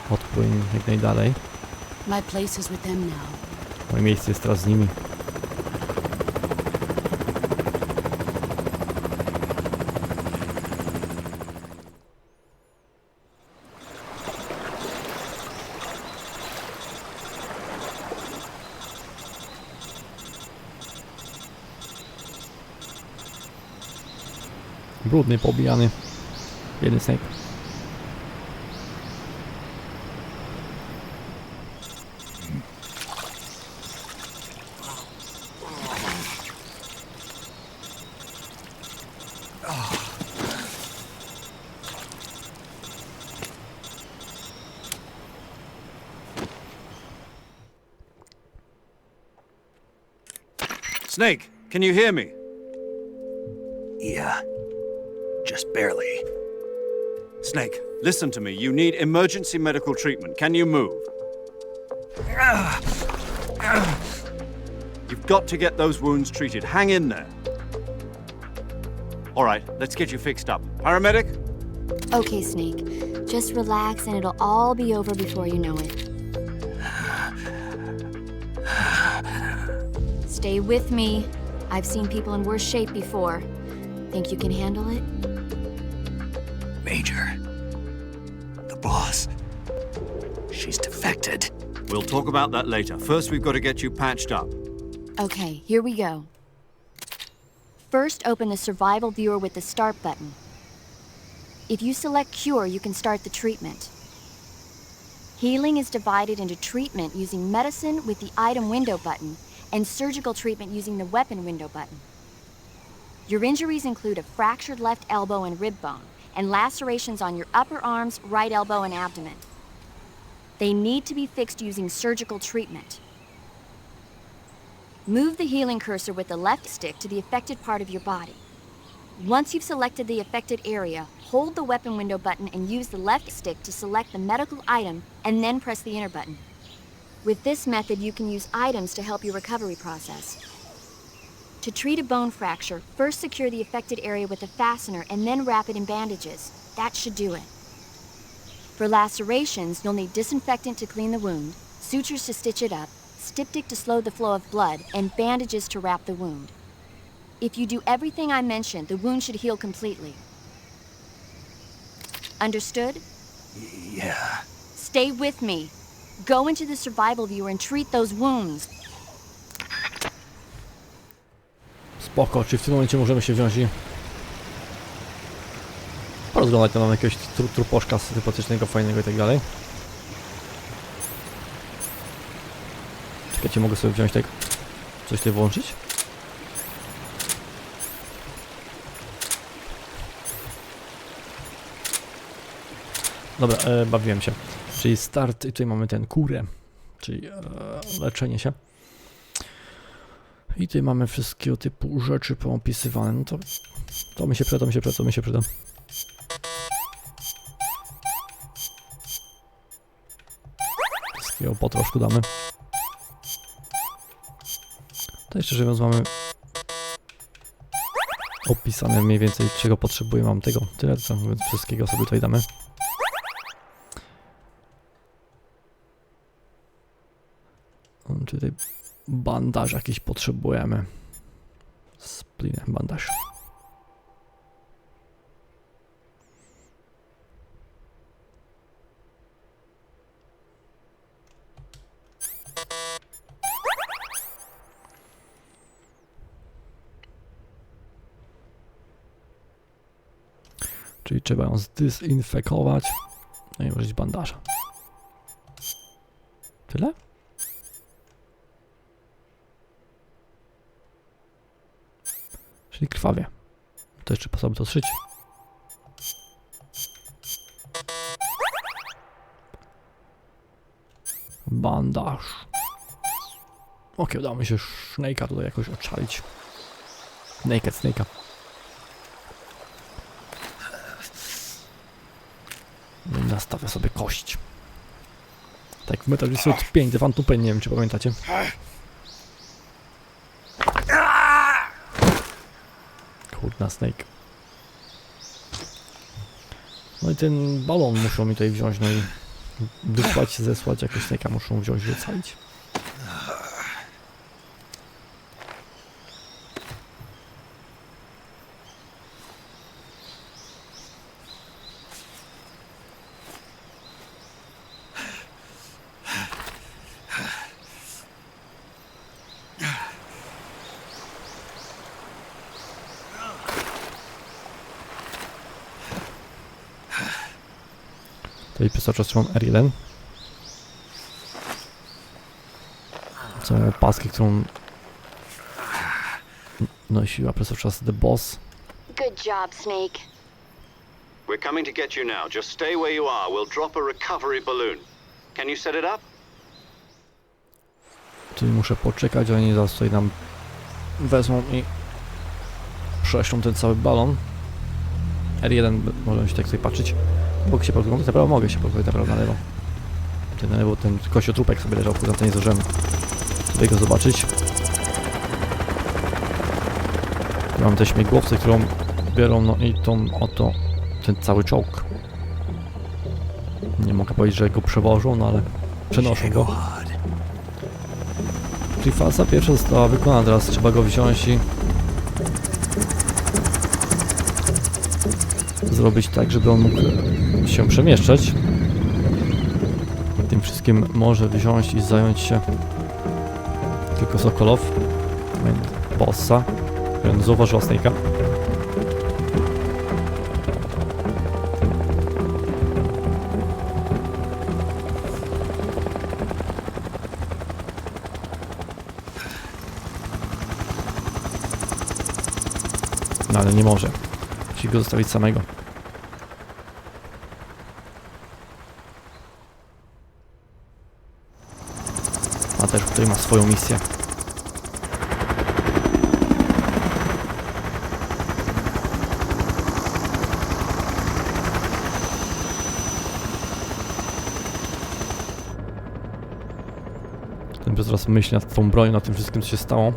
Odpłyń jak najdalej. My place is with them now. Moje miejsce jest teraz z nimi. Brudny, pobijany. Jeden Snake. Snake, can you hear me? Yeah. Just barely. Snake, listen to me. You need emergency medical treatment. Can you move? You've got to get those wounds treated. Hang in there. All right, let's get you fixed up. Paramedic? Okay, Snake. Just relax and it'll all be over before you know it. Stay with me. I've seen people in worse shape before. Think you can handle it? Major. The boss. She's defected. We'll talk about that later. First, we've got to get you patched up. Okay, here we go. First, open the survival viewer with the start button. If you select cure, you can start the treatment. Healing is divided into treatment using medicine with the item window button and surgical treatment using the weapon window button. Your injuries include a fractured left elbow and rib bone, and lacerations on your upper arms, right elbow, and abdomen. They need to be fixed using surgical treatment. Move the healing cursor with the left stick to the affected part of your body. Once you've selected the affected area, hold the weapon window button and use the left stick to select the medical item and then press the enter button. With this method, you can use items to help your recovery process. To treat a bone fracture, first secure the affected area with a fastener and then wrap it in bandages. That should do it. For lacerations, you'll need disinfectant to clean the wound, sutures to stitch it up, styptic to slow the flow of blood, and bandages to wrap the wound. If you do everything I mentioned, the wound should heal completely. Understood? Yeah. Stay with me. Go into the survival viewer and treat those wounds. Spoko, czy w tym momencie możemy się wziąć i porozglądać tam jakiegoś truposzka sympatycznego, fajnego i tak dalej. Czekajcie, mogę sobie wziąć tak, coś tutaj włączyć? Dobra, bawiłem się. Czyli start i tutaj mamy ten kurę, czyli leczenie się. I tutaj mamy wszystkiego typu rzeczy poopisywane. No to mi się przyda. Wszystkiego po troszku damy. To jeszcze mówiąc mamy opisane mniej więcej czego potrzebuję. Mam tego tyle, co mówiąc wszystkiego sobie tutaj damy. Tutaj bandaż jakiś potrzebujemy. Splinę, bandaż. Czyli trzeba ją zdezynfekować. No i użyć bandaża. Tyle? Czyli krwawie. To jeszcze po sobie to zszyć. Bandaż. Okej, udało mi się Snake'a tutaj jakoś oczalić. Snake'a. Nastawia sobie kość. Tak w Metal Gear Solid 5, The Phantom Pain, nie wiem czy pamiętacie. Kurna, Snake. No i ten balon muszą mi tutaj wziąć, no i wysłać, zesłać, jakoś Snake'a muszą wziąć i ocalić. Tutaj przez czas trzymam R1. Są opaskę, którą nosiła przez czas The Boss. Good job, Snake. We're coming to get you now. Just stay where you are. We'll drop a recovery balloon. Can you set it up? Czyli muszę poczekać, a oni zaraz tutaj nam wezmą i prześlą ten cały balon. R1 możemy się tak sobie patrzeć. Mogę się podglądać na prawo? Mogę się podglądać na lewo. Tutaj na lewo ten kościotrupek sobie leżał, poza to nie zdążyłem tutaj go zobaczyć. Mam te śmigłowce, którą biorą, no i tą oto, ten cały czołg. Nie mogę powiedzieć, że go przewożą, no ale przenoszą go. Czyli faza pierwsza została wykonana, teraz trzeba go wziąć i zrobić tak, żeby on mógł się przemieszczać. Tym wszystkim może wziąć i zająć się tylko Sokolov, bossa, który zauważył Snake'a. No ale nie może. Musi go zostawić samego. A też tutaj ma swoją misję. Ten przez raz myśli nad tą bronią, nad tym wszystkim, co się stało.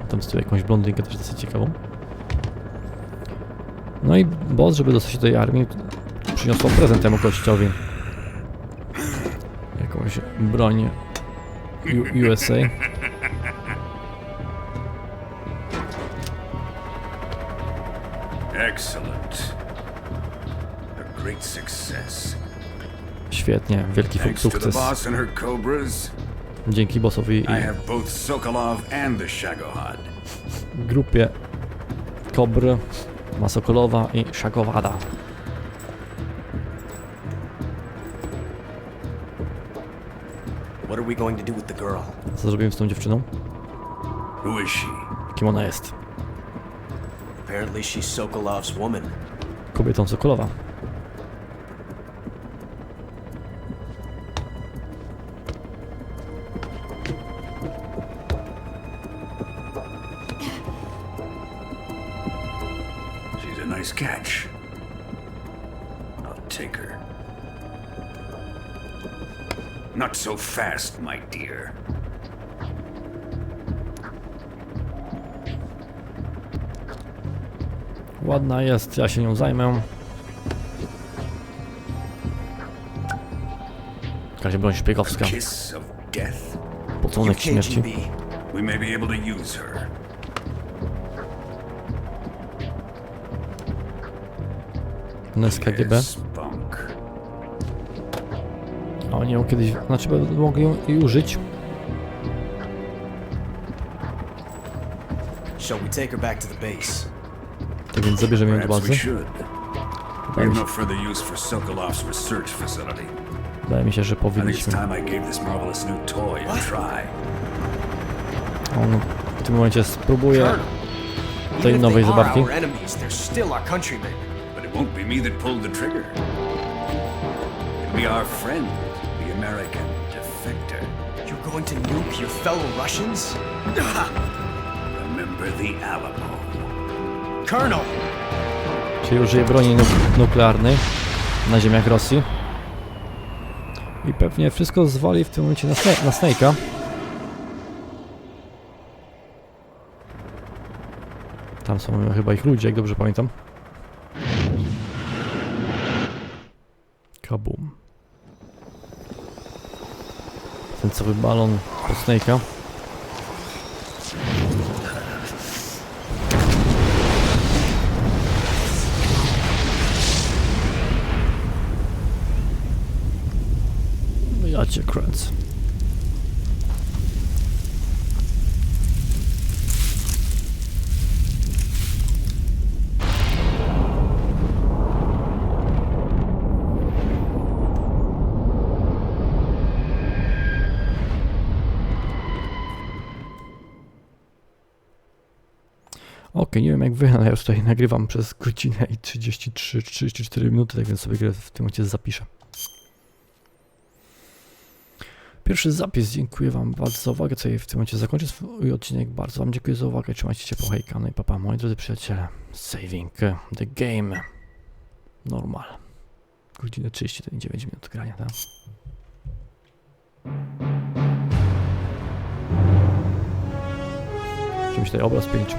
Tam stoi jakąś blondynkę, też dosyć ciekawą. No i boss, żeby dostać się do tej armii, przyniosła prezent temu gościowi. Jakąś broń USA. Excellent. A great success. Świetnie, wielki Thanks to the sukces. boss and her cobras, Dzięki bossowi I have both Sokolov and the Shagohod. i grupie Kobry, ma Sokolowa i Szagowada. What are we going to do with the girl? Co zrobimy z tą dziewczyną? Who is she? Kim ona jest? Apparently she's Sokolov's woman. Kobietą Sokolowa. She's a nice catch. I'll take her. Not so fast, my dear. Ładna jest, ja się nią zajmę. Jakaś broń szpiegowska. Kiss of death. Pocałunek śmierci. We may be able to use her. NSKGB. Spunk. A oni ją kiedyś, znaczy mogli ją i użyć. Shall we take her back to the base? Tak więc zabierzemy ją do Perhaps bazy. we should. We have no further use for Sokolov's research facility. Wydaje mi się, że I think it's powinniśmy. time I gave this marvelous new toy a try. On w tym momencie spróbuje tej Even if nowej they are zabawki. our enemies, they're still our countrymen. But it won't be me that pulled the trigger. It'll be our friend, the American defector. You're going to nuke your fellow Russians? Remember the Alamo. Colonel! Czyli użyje broni nuklearnej na ziemiach Rosji. I pewnie wszystko zwali w tym momencie na Snake'a. Tam są chyba ich ludzie, jak dobrze pamiętam. Kabum. Ten cały balon od Snake'a. Ja cię kręcę. Okej, nie wiem jak wy, ale ja już tutaj nagrywam przez godzinę i 33-34 minuty, tak więc sobie grę w tym momencie zapiszę. Pierwszy zapis, dziękuję wam bardzo za uwagę, co w tym momencie zakończę swój odcinek. Bardzo wam dziękuję za uwagę, trzymajcie się, hejka, no i papa, moi drodzy przyjaciele. Saving the game. Normal. Godzinę 39 minut grania, tak? Czymś tutaj obraz 5.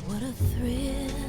What a thrill.